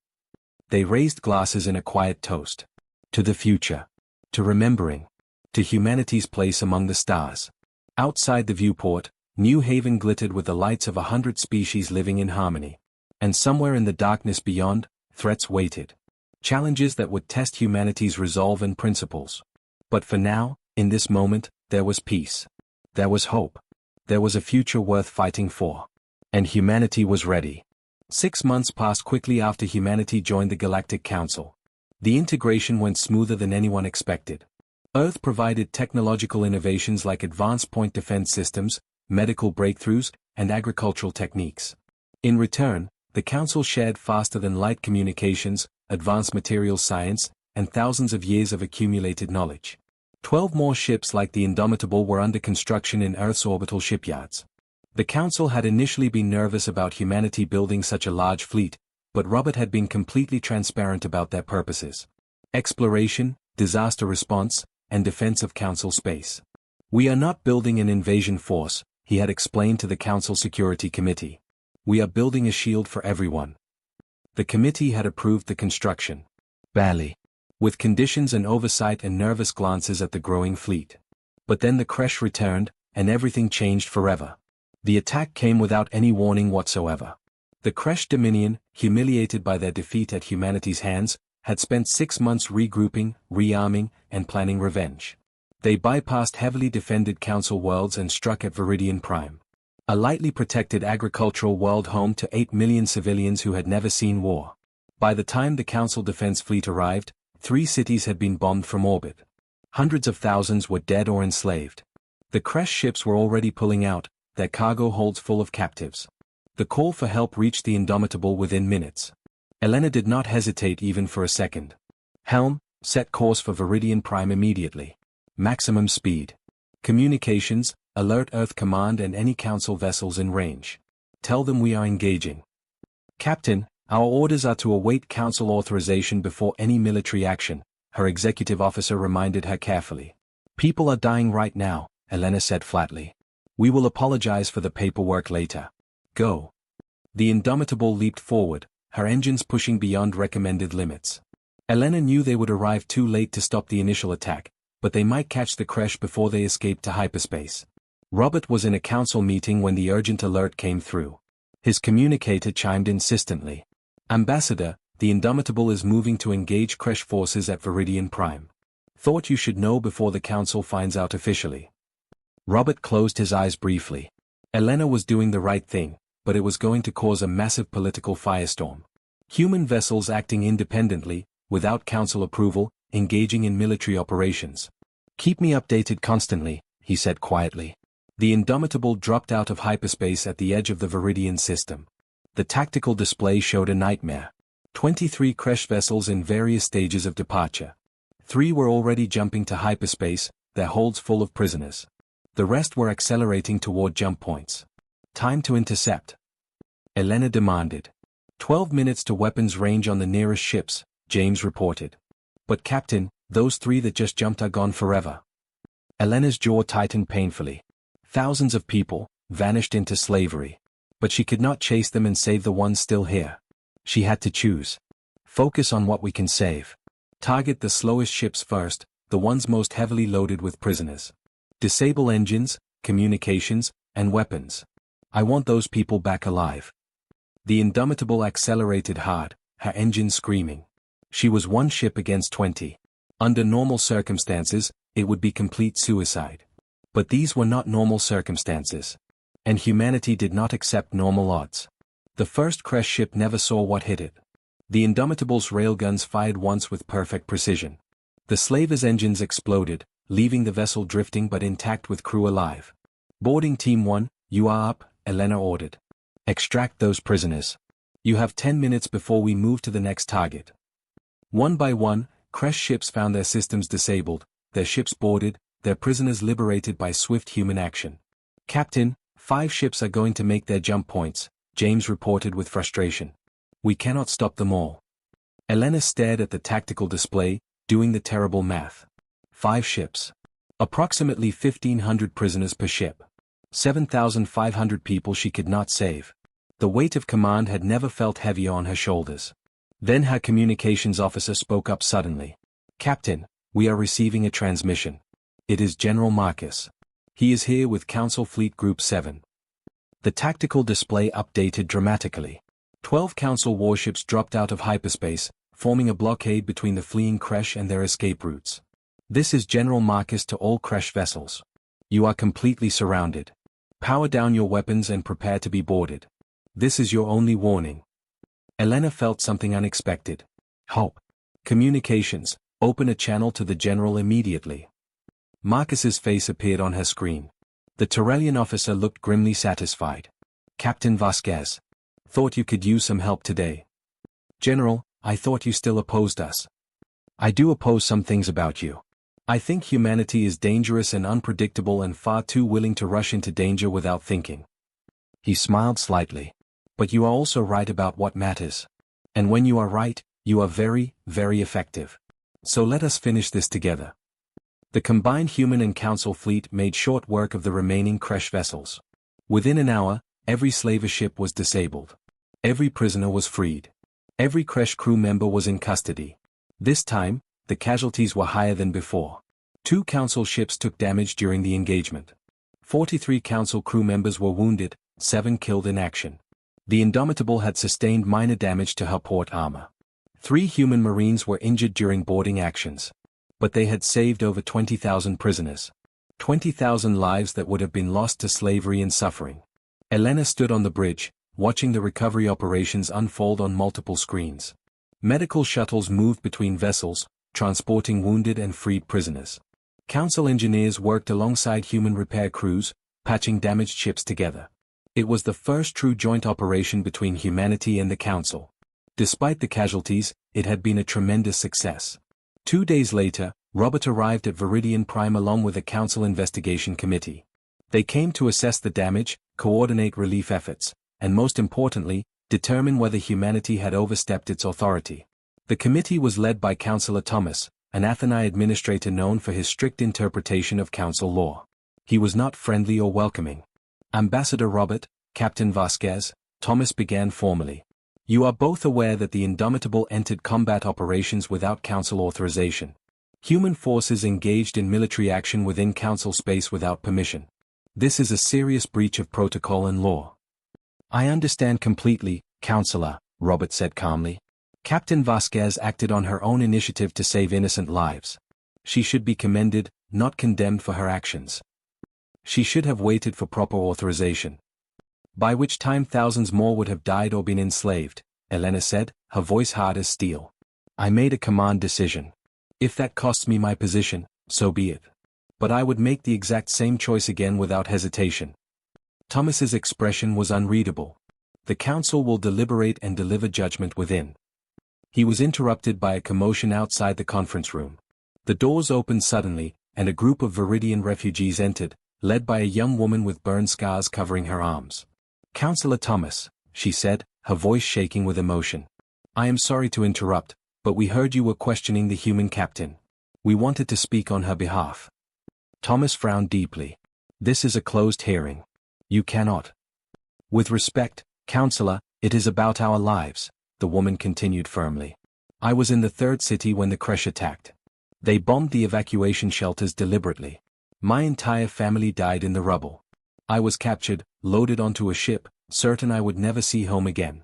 [SPEAKER 1] They raised glasses in a quiet toast. To the future. To remembering. To humanity's place among the stars. Outside the viewport, New Haven glittered with the lights of 100 species living in harmony. And somewhere in the darkness beyond, threats waited. Challenges that would test humanity's resolve and principles. But for now, in this moment, there was peace. There was hope. There was a future worth fighting for. And humanity was ready. 6 months passed quickly after humanity joined the Galactic Council. The integration went smoother than anyone expected. Earth provided technological innovations like advanced point defense systems, medical breakthroughs, and agricultural techniques. In return, the Council shared faster-than-light communications, advanced materials science, and thousands of years of accumulated knowledge. 12 more ships like the Indomitable were under construction in Earth's orbital shipyards. The Council had initially been nervous about humanity building such a large fleet, but Robert had been completely transparent about their purposes. Exploration, disaster response, and defense of Council space. We are not building an invasion force, he had explained to the Council Security Committee. We are building a shield for everyone. The committee had approved the construction. Barely. With conditions and oversight and nervous glances at the growing fleet. But then the Kresh returned, and everything changed forever. The attack came without any warning whatsoever. The Kresh Dominion, humiliated by their defeat at humanity's hands, had spent 6 months regrouping, rearming, and planning revenge. They bypassed heavily defended Council worlds and struck at Viridian Prime. A lightly protected agricultural world home to 8 million civilians who had never seen war. By the time the Council Defense Fleet arrived, 3 cities had been bombed from orbit. Hundreds of thousands were dead or enslaved. The Kresh ships were already pulling out, their cargo holds full of captives. The call for help reached the Indomitable within minutes. Elena did not hesitate even for a second. Helm, set course for Viridian Prime immediately. Maximum speed. Communications, alert Earth Command and any Council vessels in range. Tell them we are engaging. Captain, Our orders are to await council authorization before any military action, her executive officer reminded her carefully. People are dying right now, Elena said flatly. We will apologize for the paperwork later. Go. The Indomitable leaped forward, her engines pushing beyond recommended limits. Elena knew they would arrive too late to stop the initial attack, but they might catch the crash before they escaped to hyperspace. Robert was in a council meeting when the urgent alert came through. His communicator chimed insistently. Ambassador, the Indomitable is moving to engage crash forces at Viridian Prime. Thought you should know before the council finds out officially. Robert closed his eyes briefly. Elena was doing the right thing, but it was going to cause a massive political firestorm. Human vessels acting independently, without council approval, engaging in military operations. Keep me updated constantly, he said quietly. The Indomitable dropped out of hyperspace at the edge of the Viridian system. The tactical display showed a nightmare. 23 crash vessels in various stages of departure. 3 were already jumping to hyperspace, their holds full of prisoners. The rest were accelerating toward jump points. Time to intercept. Elena demanded. 12 minutes to weapons range on the nearest ships, James reported. But Captain, those 3 that just jumped are gone forever. Elena's jaw tightened painfully. Thousands of people, vanished into slavery. But she could not chase them and save the ones still here. She had to choose. Focus on what we can save. Target the slowest ships first, the ones most heavily loaded with prisoners. Disable engines, communications, and weapons. I want those people back alive. The Indomitable accelerated hard, her engine screaming. She was 1 ship against 20. Under normal circumstances, it would be complete suicide. But these were not normal circumstances. And humanity did not accept normal odds. The first crash ship never saw what hit it. The Indomitable's railguns fired once with perfect precision. The slaver's engines exploded, leaving the vessel drifting but intact with crew alive. Boarding Team 1, you are up, Elena ordered. Extract those prisoners. You have 10 minutes before we move to the next target. One by one, crash ships found their systems disabled, their ships boarded, their prisoners liberated by swift human action. Captain, 5 ships are going to make their jump points, James reported with frustration. We cannot stop them all. Elena stared at the tactical display, doing the terrible math. 5 ships. Approximately 1,500 prisoners per ship. 7,500 people she could not save. The weight of command had never felt heavier on her shoulders. Then her communications officer spoke up suddenly. Captain, we are receiving a transmission. It is General Marcus. He is here with Council Fleet Group 7. The tactical display updated dramatically. 12 Council warships dropped out of hyperspace, forming a blockade between the fleeing crash and their escape routes. This is General Marcus to all crash vessels. You are completely surrounded. Power down your weapons and prepare to be boarded. This is your only warning. Elena felt something unexpected. Hope. Communications, open a channel to the General immediately. Marcus's face appeared on her screen. The Torellian officer looked grimly satisfied. Captain Vasquez. Thought you could use some help today. General, I thought you still opposed us. I do oppose some things about you. I think humanity is dangerous and unpredictable and far too willing to rush into danger without thinking. He smiled slightly. But you are also right about what matters. And when you are right, you are very, very effective. So let us finish this together. The combined human and council fleet made short work of the remaining crash vessels. Within an hour, every slaver ship was disabled. Every prisoner was freed. Every crash crew member was in custody. This time, the casualties were higher than before. 2 council ships took damage during the engagement. 43 council crew members were wounded, 7 killed in action. The Indomitable had sustained minor damage to her port armor. 3 human marines were injured during boarding actions. But they had saved over 20,000 prisoners. 20,000 lives that would have been lost to slavery and suffering. Elena stood on the bridge, watching the recovery operations unfold on multiple screens. Medical shuttles moved between vessels, transporting wounded and freed prisoners. Council engineers worked alongside human repair crews, patching damaged ships together. It was the first true joint operation between humanity and the Council. Despite the casualties, it had been a tremendous success. 2 days later, Robert arrived at Viridian Prime along with a Council investigation committee. They came to assess the damage, coordinate relief efforts, and most importantly, determine whether humanity had overstepped its authority. The committee was led by Councillor Thomas, an Athenai administrator known for his strict interpretation of council law. He was not friendly or welcoming. Ambassador Robert, Captain Vasquez, Thomas began formally. You are both aware that the Indomitable entered combat operations without council authorization. Human forces engaged in military action within council space without permission. This is a serious breach of protocol and law. I understand completely, Counselor, Robert said calmly. Captain Vasquez acted on her own initiative to save innocent lives. She should be commended, not condemned for her actions. She should have waited for proper authorization. By which time thousands more would have died or been enslaved, Elena said, her voice hard as steel. I made a command decision. If that costs me my position, so be it. But I would make the exact same choice again without hesitation. Thomas's expression was unreadable. The council will deliberate and deliver judgment within. He was interrupted by a commotion outside the conference room. The doors opened suddenly, and a group of Viridian refugees entered, led by a young woman with burn scars covering her arms. Councillor Thomas, she said, her voice shaking with emotion. I am sorry to interrupt, but we heard you were questioning the human captain. We wanted to speak on her behalf. Thomas frowned deeply. This is a closed hearing. You cannot. With respect, Counselor, it is about our lives, the woman continued firmly. I was in the third city when the crash attacked. They bombed the evacuation shelters deliberately. My entire family died in the rubble. I was captured, loaded onto a ship, certain I would never see home again.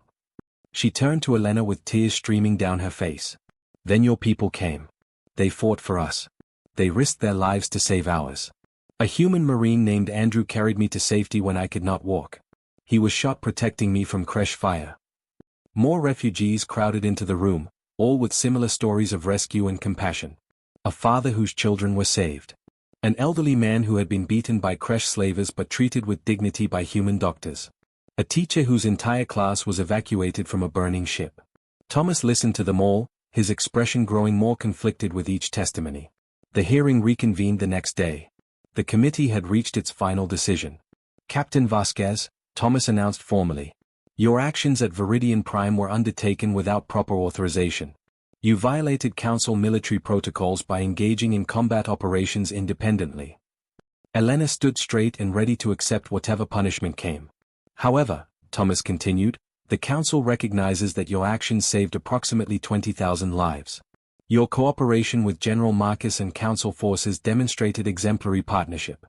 [SPEAKER 1] She turned to Elena with tears streaming down her face. Then your people came. They fought for us. They risked their lives to save ours. A human marine named Andrew carried me to safety when I could not walk. He was shot protecting me from crash fire. More refugees crowded into the room, all with similar stories of rescue and compassion. A father whose children were saved. An elderly man who had been beaten by crash slavers but treated with dignity by human doctors. A teacher whose entire class was evacuated from a burning ship. Thomas listened to them all, his expression growing more conflicted with each testimony. The hearing reconvened the next day. The committee had reached its final decision. Captain Vasquez, Thomas announced formally. Your actions at Viridian Prime were undertaken without proper authorization. You violated council military protocols by engaging in combat operations independently. Elena stood straight and ready to accept whatever punishment came. However, Thomas continued, the council recognizes that your actions saved approximately 20,000 lives. Your cooperation with General Marcus and council forces demonstrated exemplary partnership.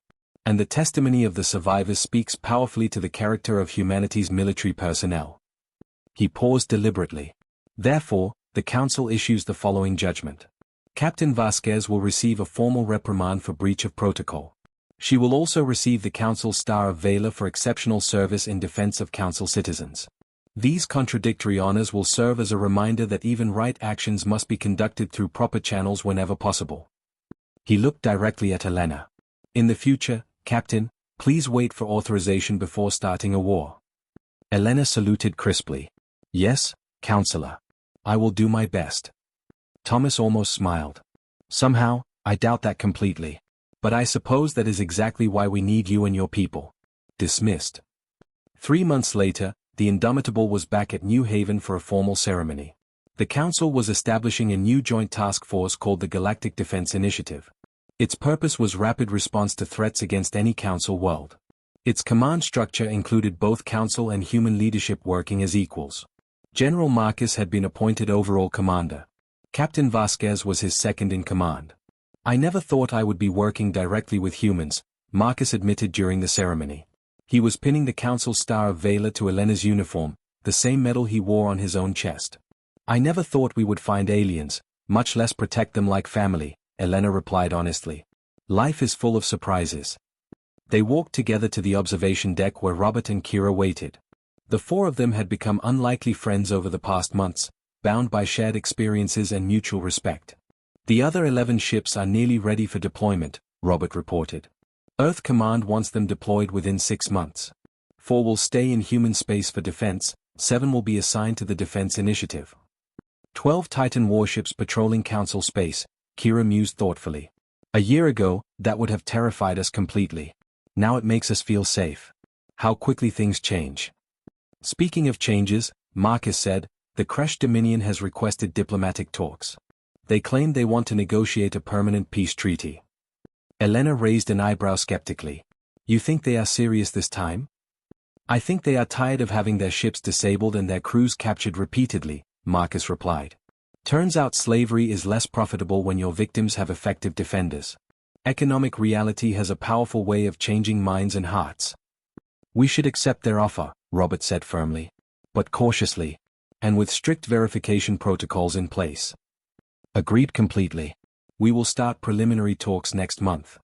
[SPEAKER 1] And the testimony of the survivors speaks powerfully to the character of humanity's military personnel. He paused deliberately. Therefore, the council issues the following judgment. Captain Vasquez will receive a formal reprimand for breach of protocol. She will also receive the Council Star of Valor for exceptional service in defense of Council citizens. These contradictory honors will serve as a reminder that even right actions must be conducted through proper channels whenever possible. He looked directly at Elena. In the future, Captain, please wait for authorization before starting a war. Elena saluted crisply. Yes, Counselor. I will do my best. Thomas almost smiled. Somehow, I doubt that completely. But I suppose that is exactly why we need you and your people. Dismissed. 3 months later, the Indomitable was back at New Haven for a formal ceremony. The Council was establishing a new joint task force called the Galactic Defense Initiative. Its purpose was rapid response to threats against any Council world. Its command structure included both Council and human leadership working as equals. General Marcus had been appointed overall commander. Captain Vasquez was his second in command. I never thought I would be working directly with humans, Marcus admitted during the ceremony. He was pinning the Council Star of Valor to Elena's uniform, the same medal he wore on his own chest. I never thought we would find aliens, much less protect them like family, Elena replied honestly. Life is full of surprises. They walked together to the observation deck where Robert and Kira waited. The four of them had become unlikely friends over the past months, bound by shared experiences and mutual respect. The other 11 ships are nearly ready for deployment, Robert reported. Earth Command wants them deployed within 6 months. 4 will stay in human space for defense, 7 will be assigned to the Defense Initiative. 12 Titan warships patrolling Council space, Kira mused thoughtfully. A year ago, that would have terrified us completely. Now it makes us feel safe. How quickly things change. Speaking of changes, Marcus said, "The Kresh Dominion has requested diplomatic talks. They claim they want to negotiate a permanent peace treaty." Elena raised an eyebrow skeptically. "You think they are serious this time?" "I think they are tired of having their ships disabled and their crews captured repeatedly," Marcus replied. "Turns out slavery is less profitable when your victims have effective defenders. Economic reality has a powerful way of changing minds and hearts." "We should accept their offer," Robert said firmly. "But cautiously. And with strict verification protocols in place." "Agreed completely. We will start preliminary talks next month."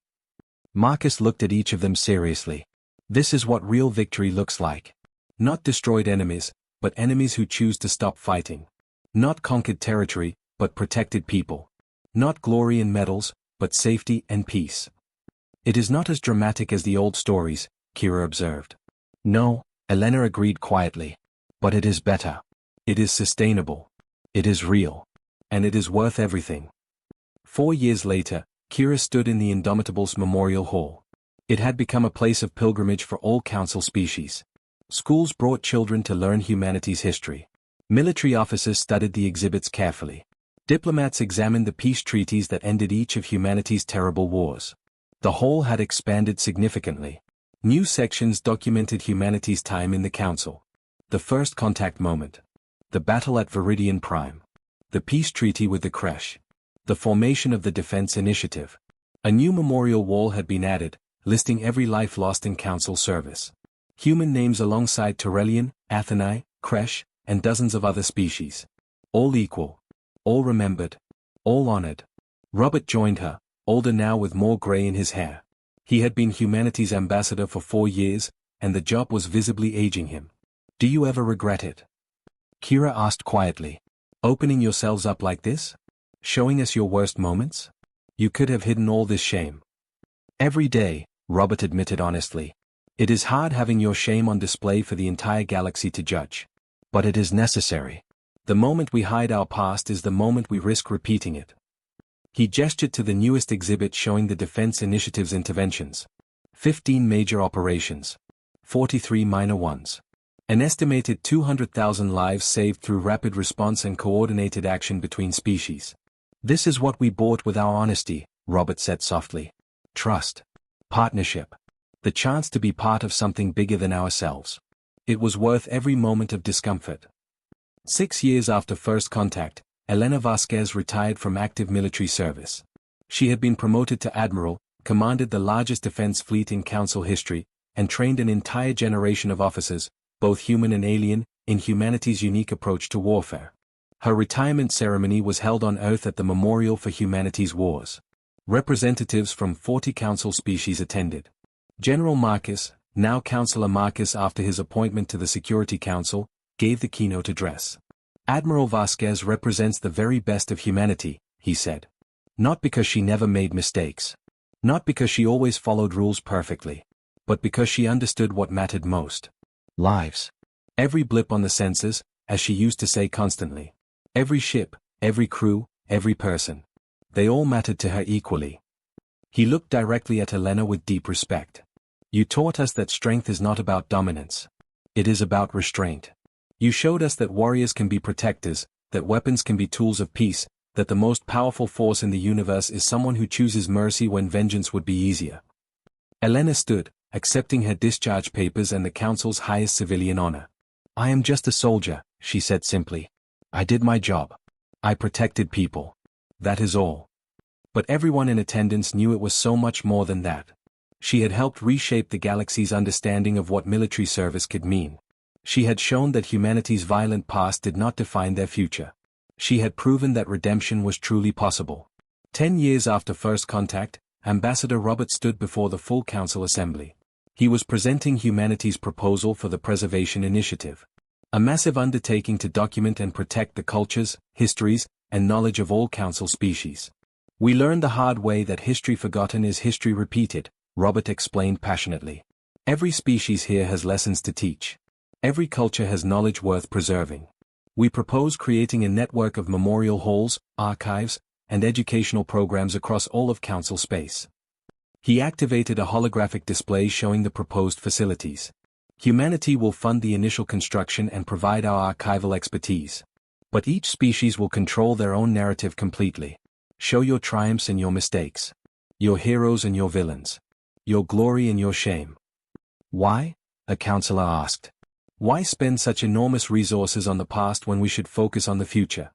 [SPEAKER 1] Marcus looked at each of them seriously. This is what real victory looks like. Not destroyed enemies, but enemies who choose to stop fighting. Not conquered territory, but protected people. Not glory and medals, but safety and peace. "It is not as dramatic as the old stories," Kira observed. "No," Elena agreed quietly. "But it is better. It is sustainable. It is real. And it is worth everything." 4 years later, Kira stood in the Indomitables Memorial Hall. It had become a place of pilgrimage for all council species. Schools brought children to learn humanity's history. Military officers studied the exhibits carefully. Diplomats examined the peace treaties that ended each of humanity's terrible wars. The hall had expanded significantly. New sections documented humanity's time in the council. The first contact moment. The battle at Viridian Prime. The peace treaty with the Kresh. The formation of the Defense Initiative. A new memorial wall had been added, listing every life lost in council service. Human names alongside Turelian, Athenai, Kresh, and dozens of other species. All equal. All remembered. All honored. Robert joined her, older now with more gray in his hair. He had been humanity's ambassador for 4 years, and the job was visibly aging him. "Do you ever regret it?" Kira asked quietly. "Opening yourselves up like this? Showing us your worst moments? You could have hidden all this shame." "Every day," Robert admitted honestly. "It is hard having your shame on display for the entire galaxy to judge. But it is necessary. The moment we hide our past is the moment we risk repeating it." He gestured to the newest exhibit showing the Defense Initiative's interventions. 15 major operations. 43 minor ones. An estimated 200,000 lives saved through rapid response and coordinated action between species. "This is what we bought with our honesty," Robert said softly. "Trust. Partnership. The chance to be part of something bigger than ourselves. It was worth every moment of discomfort." 6 years after first contact, Elena Vasquez retired from active military service. She had been promoted to admiral, commanded the largest defense fleet in council history, and trained an entire generation of officers, both human and alien, in humanity's unique approach to warfare. Her retirement ceremony was held on Earth at the Memorial for Humanity's Wars. Representatives from 40 council species attended. General Marcus, now Councillor Marcus after his appointment to the Security Council, gave the keynote address. "Admiral Vasquez represents the very best of humanity," he said. "Not because she never made mistakes. Not because she always followed rules perfectly. But because she understood what mattered most. Lives. Every blip on the sensors, as she used to say constantly. Every ship, every crew, every person. They all mattered to her equally." He looked directly at Elena with deep respect. "You taught us that strength is not about dominance. It is about restraint. You showed us that warriors can be protectors, that weapons can be tools of peace, that the most powerful force in the universe is someone who chooses mercy when vengeance would be easier." Elena stood, accepting her discharge papers and the council's highest civilian honor. "I am just a soldier," she said simply. "I did my job. I protected people. That is all." But everyone in attendance knew it was so much more than that. She had helped reshape the galaxy's understanding of what military service could mean. She had shown that humanity's violent past did not define their future. She had proven that redemption was truly possible. 10 years after first contact, Ambassador Robert stood before the full council assembly. He was presenting humanity's proposal for the Preservation Initiative. A massive undertaking to document and protect the cultures, histories, and knowledge of all council species. "We learned the hard way that history forgotten is history repeated," Robert explained passionately. "Every species here has lessons to teach. Every culture has knowledge worth preserving. We propose creating a network of memorial halls, archives, and educational programs across all of council space." He activated a holographic display showing the proposed facilities. Humanity will fund the initial construction and provide our archival expertise. But each species will control their own narrative completely. Show your triumphs and your mistakes. Your heroes and your villains. Your glory and your shame. Why? A counselor asked. Why spend such enormous resources on the past when we should focus on the future?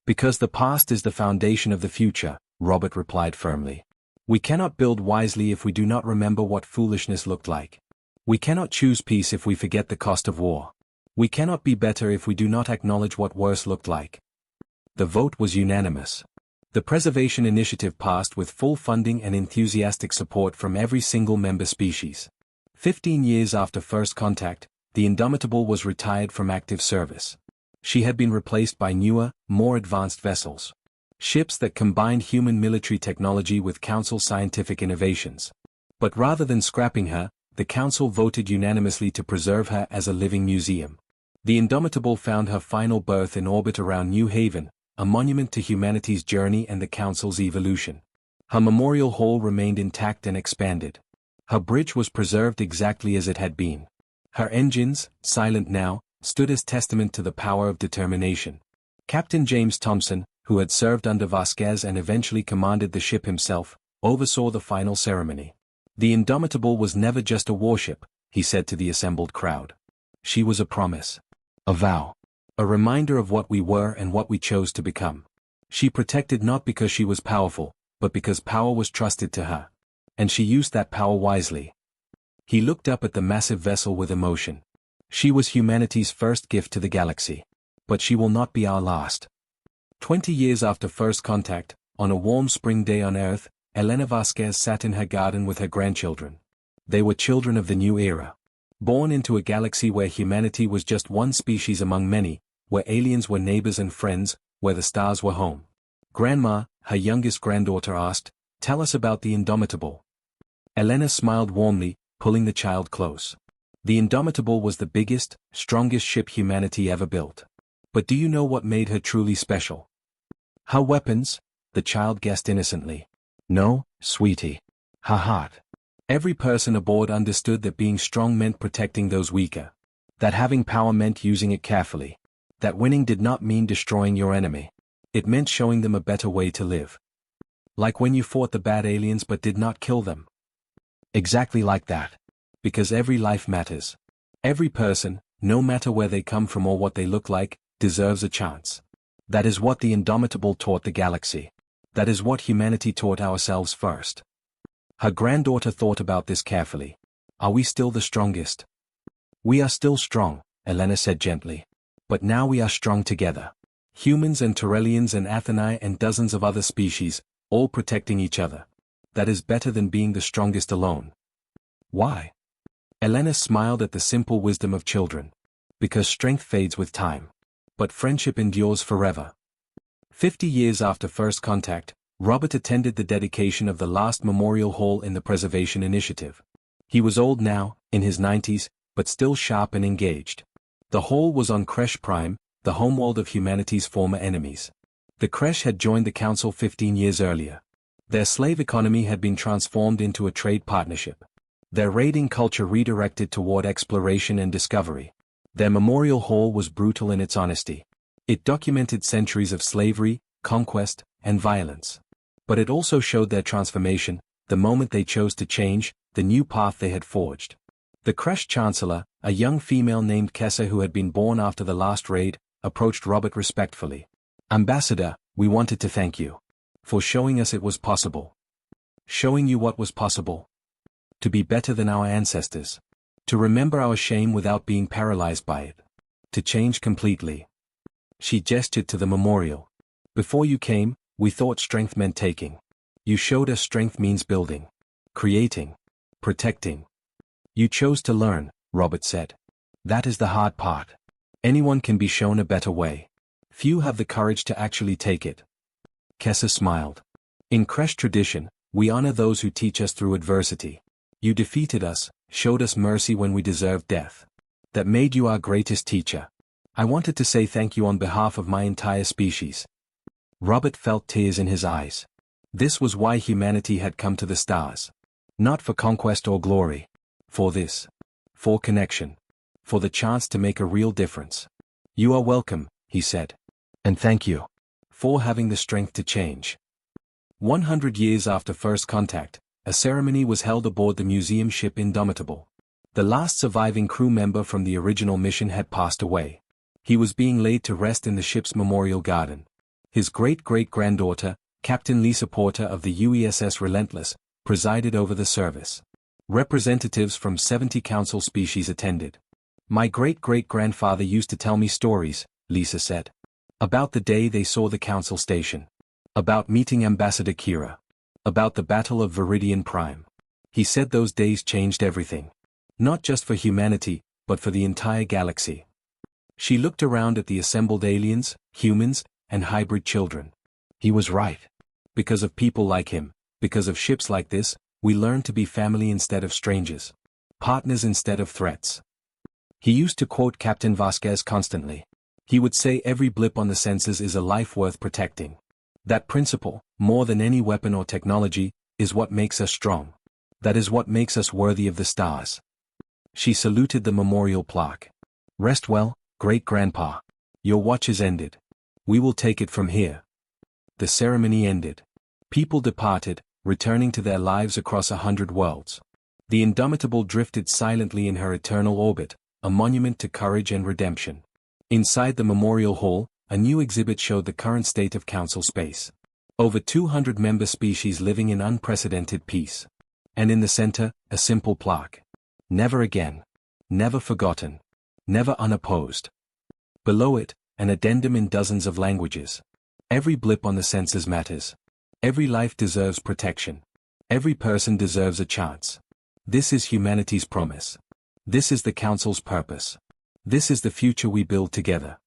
[SPEAKER 1] Because the past is the foundation of the future, Robert replied firmly. We cannot build wisely if we do not remember what foolishness looked like. We cannot choose peace if we forget the cost of war. We cannot be better if we do not acknowledge what worse looked like. The vote was unanimous. The Preservation Initiative passed with full funding and enthusiastic support from every single member species. 15 years after first contact, the Indomitable was retired from active service. She had been replaced by newer, more advanced vessels. Ships that combined human military technology with Council scientific innovations. But rather than scrapping her, the Council voted unanimously to preserve her as a living museum. The Indomitable found her final berth in orbit around New Haven, a monument to humanity's journey and the Council's evolution. Her memorial hall remained intact and expanded. Her bridge was preserved exactly as it had been. Her engines, silent now, stood as testament to the power of determination. Captain James Thompson, who had served under Vasquez and eventually commanded the ship himself, oversaw the final ceremony. The Indomitable was never just a warship, he said to the assembled crowd. She was a promise. A vow. A reminder of what we were and what we chose to become. She protected not because she was powerful, but because power was trusted to her. And she used that power wisely. He looked up at the massive vessel with emotion. She was humanity's first gift to the galaxy. But she will not be our last. 20 years after first contact, on a warm spring day on Earth, Elena Vasquez sat in her garden with her grandchildren. They were children of the new era. Born into a galaxy where humanity was just one species among many, where aliens were neighbors and friends, where the stars were home. Grandma, her youngest granddaughter asked, "Tell us about the Indomitable." Elena smiled warmly, pulling the child close. The Indomitable was the biggest, strongest ship humanity ever built. But do you know what made her truly special? Her weapons, the child guessed innocently. No, sweetie. Her heart. Every person aboard understood that being strong meant protecting those weaker. That having power meant using it carefully. That winning did not mean destroying your enemy. It meant showing them a better way to live. Like when you fought the bad aliens but did not kill them. Exactly like that. Because every life matters. Every person, no matter where they come from or what they look like, deserves a chance. That is what the Indomitable taught the galaxy. That is what humanity taught ourselves first. Her granddaughter thought about this carefully. Are we still the strongest? We are still strong, Elena said gently. But now we are strong together. Humans and Torellians and Athenae and dozens of other species, all protecting each other. That is better than being the strongest alone. Why? Elena smiled at the simple wisdom of children. Because strength fades with time. But friendship endures forever. 50 years after first contact, Robert attended the dedication of the last memorial hall in the Preservation Initiative. He was old now, in his 90s, but still sharp and engaged. The hall was on Kresh Prime, the homeworld of humanity's former enemies. The Kresh had joined the Council 15 years earlier. Their slave economy had been transformed into a trade partnership. Their raiding culture redirected toward exploration and discovery. Their memorial hall was brutal in its honesty. It documented centuries of slavery, conquest, and violence. But it also showed their transformation, the moment they chose to change, the new path they had forged. The Kresh Chancellor, a young female named Kessa who had been born after the last raid, approached Robert respectfully. "Ambassador, we wanted to thank you. For showing us it was possible." "Showing you what was possible?" "To be better than our ancestors. To remember our shame without being paralyzed by it. To change completely." She gestured to the memorial. "Before you came, we thought strength meant taking. You showed us strength means building. Creating. Protecting. You chose to learn," Robert said. "That is the hard part. Anyone can be shown a better way. Few have the courage to actually take it." Kessa smiled. "In Kresh tradition, we honor those who teach us through adversity. You defeated us, showed us mercy when we deserved death. That made you our greatest teacher. I wanted to say thank you on behalf of my entire species." Robert felt tears in his eyes. This was why humanity had come to the stars. Not for conquest or glory. For this. for connection. For the chance to make a real difference. You are welcome, he said. And thank you. For having the strength to change. 100 years after first contact, a ceremony was held aboard the museum ship Indomitable. The last surviving crew member from the original mission had passed away. He was being laid to rest in the ship's memorial garden. His great-great-granddaughter, Captain Lisa Porter of the UESS Relentless, presided over the service. Representatives from 70 council species attended. My great-great-grandfather used to tell me stories, Lisa said. About the day they saw the council station. About meeting Ambassador Kira. About the Battle of Viridian Prime. He said those days changed everything. Not just for humanity, but for the entire galaxy. She looked around at the assembled aliens, humans, and hybrid children. He was right. Because of people like him, because of ships like this, we learn to be family instead of strangers. Partners instead of threats. He used to quote Captain Vasquez constantly. He would say every blip on the senses is a life worth protecting. That principle, more than any weapon or technology, is what makes us strong. That is what makes us worthy of the stars. She saluted the memorial plaque. Rest well, great-grandpa. Your watch is ended. We will take it from here. The ceremony ended. People departed, returning to their lives across 100 worlds. The Indomitable drifted silently in her eternal orbit, a monument to courage and redemption. Inside the memorial hall, a new exhibit showed the current state of council space. Over 200 member species living in unprecedented peace. And in the center, a simple plaque. Never again. Never forgotten. Never unopposed. Below it, an addendum in dozens of languages. Every blip on the senses matters. Every life deserves protection. Every person deserves a chance. This is humanity's promise. This is the Council's purpose. This is the future we build together.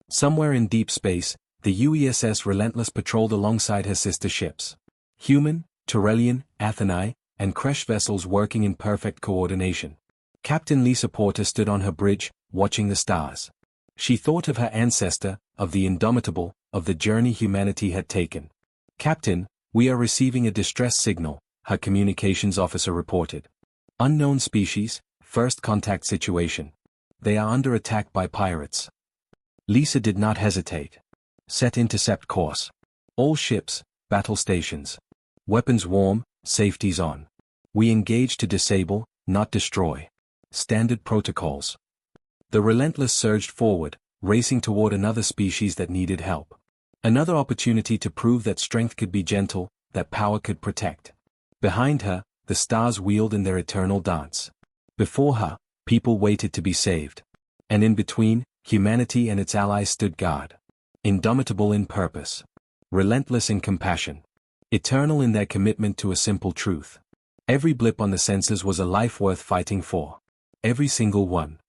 [SPEAKER 1] Somewhere in deep space, the UESS Relentless patrolled alongside her sister ships. Human, Turellian, Atheni, and Kresh vessels working in perfect coordination. Captain Lisa Porter stood on her bridge, watching the stars. She thought of her ancestor, of the Indomitable, of the journey humanity had taken. Captain, we are receiving a distress signal, her communications officer reported. Unknown species, first contact situation. They are under attack by pirates. Lisa did not hesitate. Set intercept course. All ships, battle stations. Weapons warm, safeties on. We engage to disable, not destroy. Standard protocols. The Relentless surged forward, racing toward another species that needed help. Another opportunity to prove that strength could be gentle, that power could protect. Behind her, the stars wheeled in their eternal dance. Before her, people waited to be saved. And in between, humanity and its allies stood guard. Indomitable in purpose. Relentless in compassion. Eternal in their commitment to a simple truth. Every blip on the senses was a life worth fighting for. Every single one.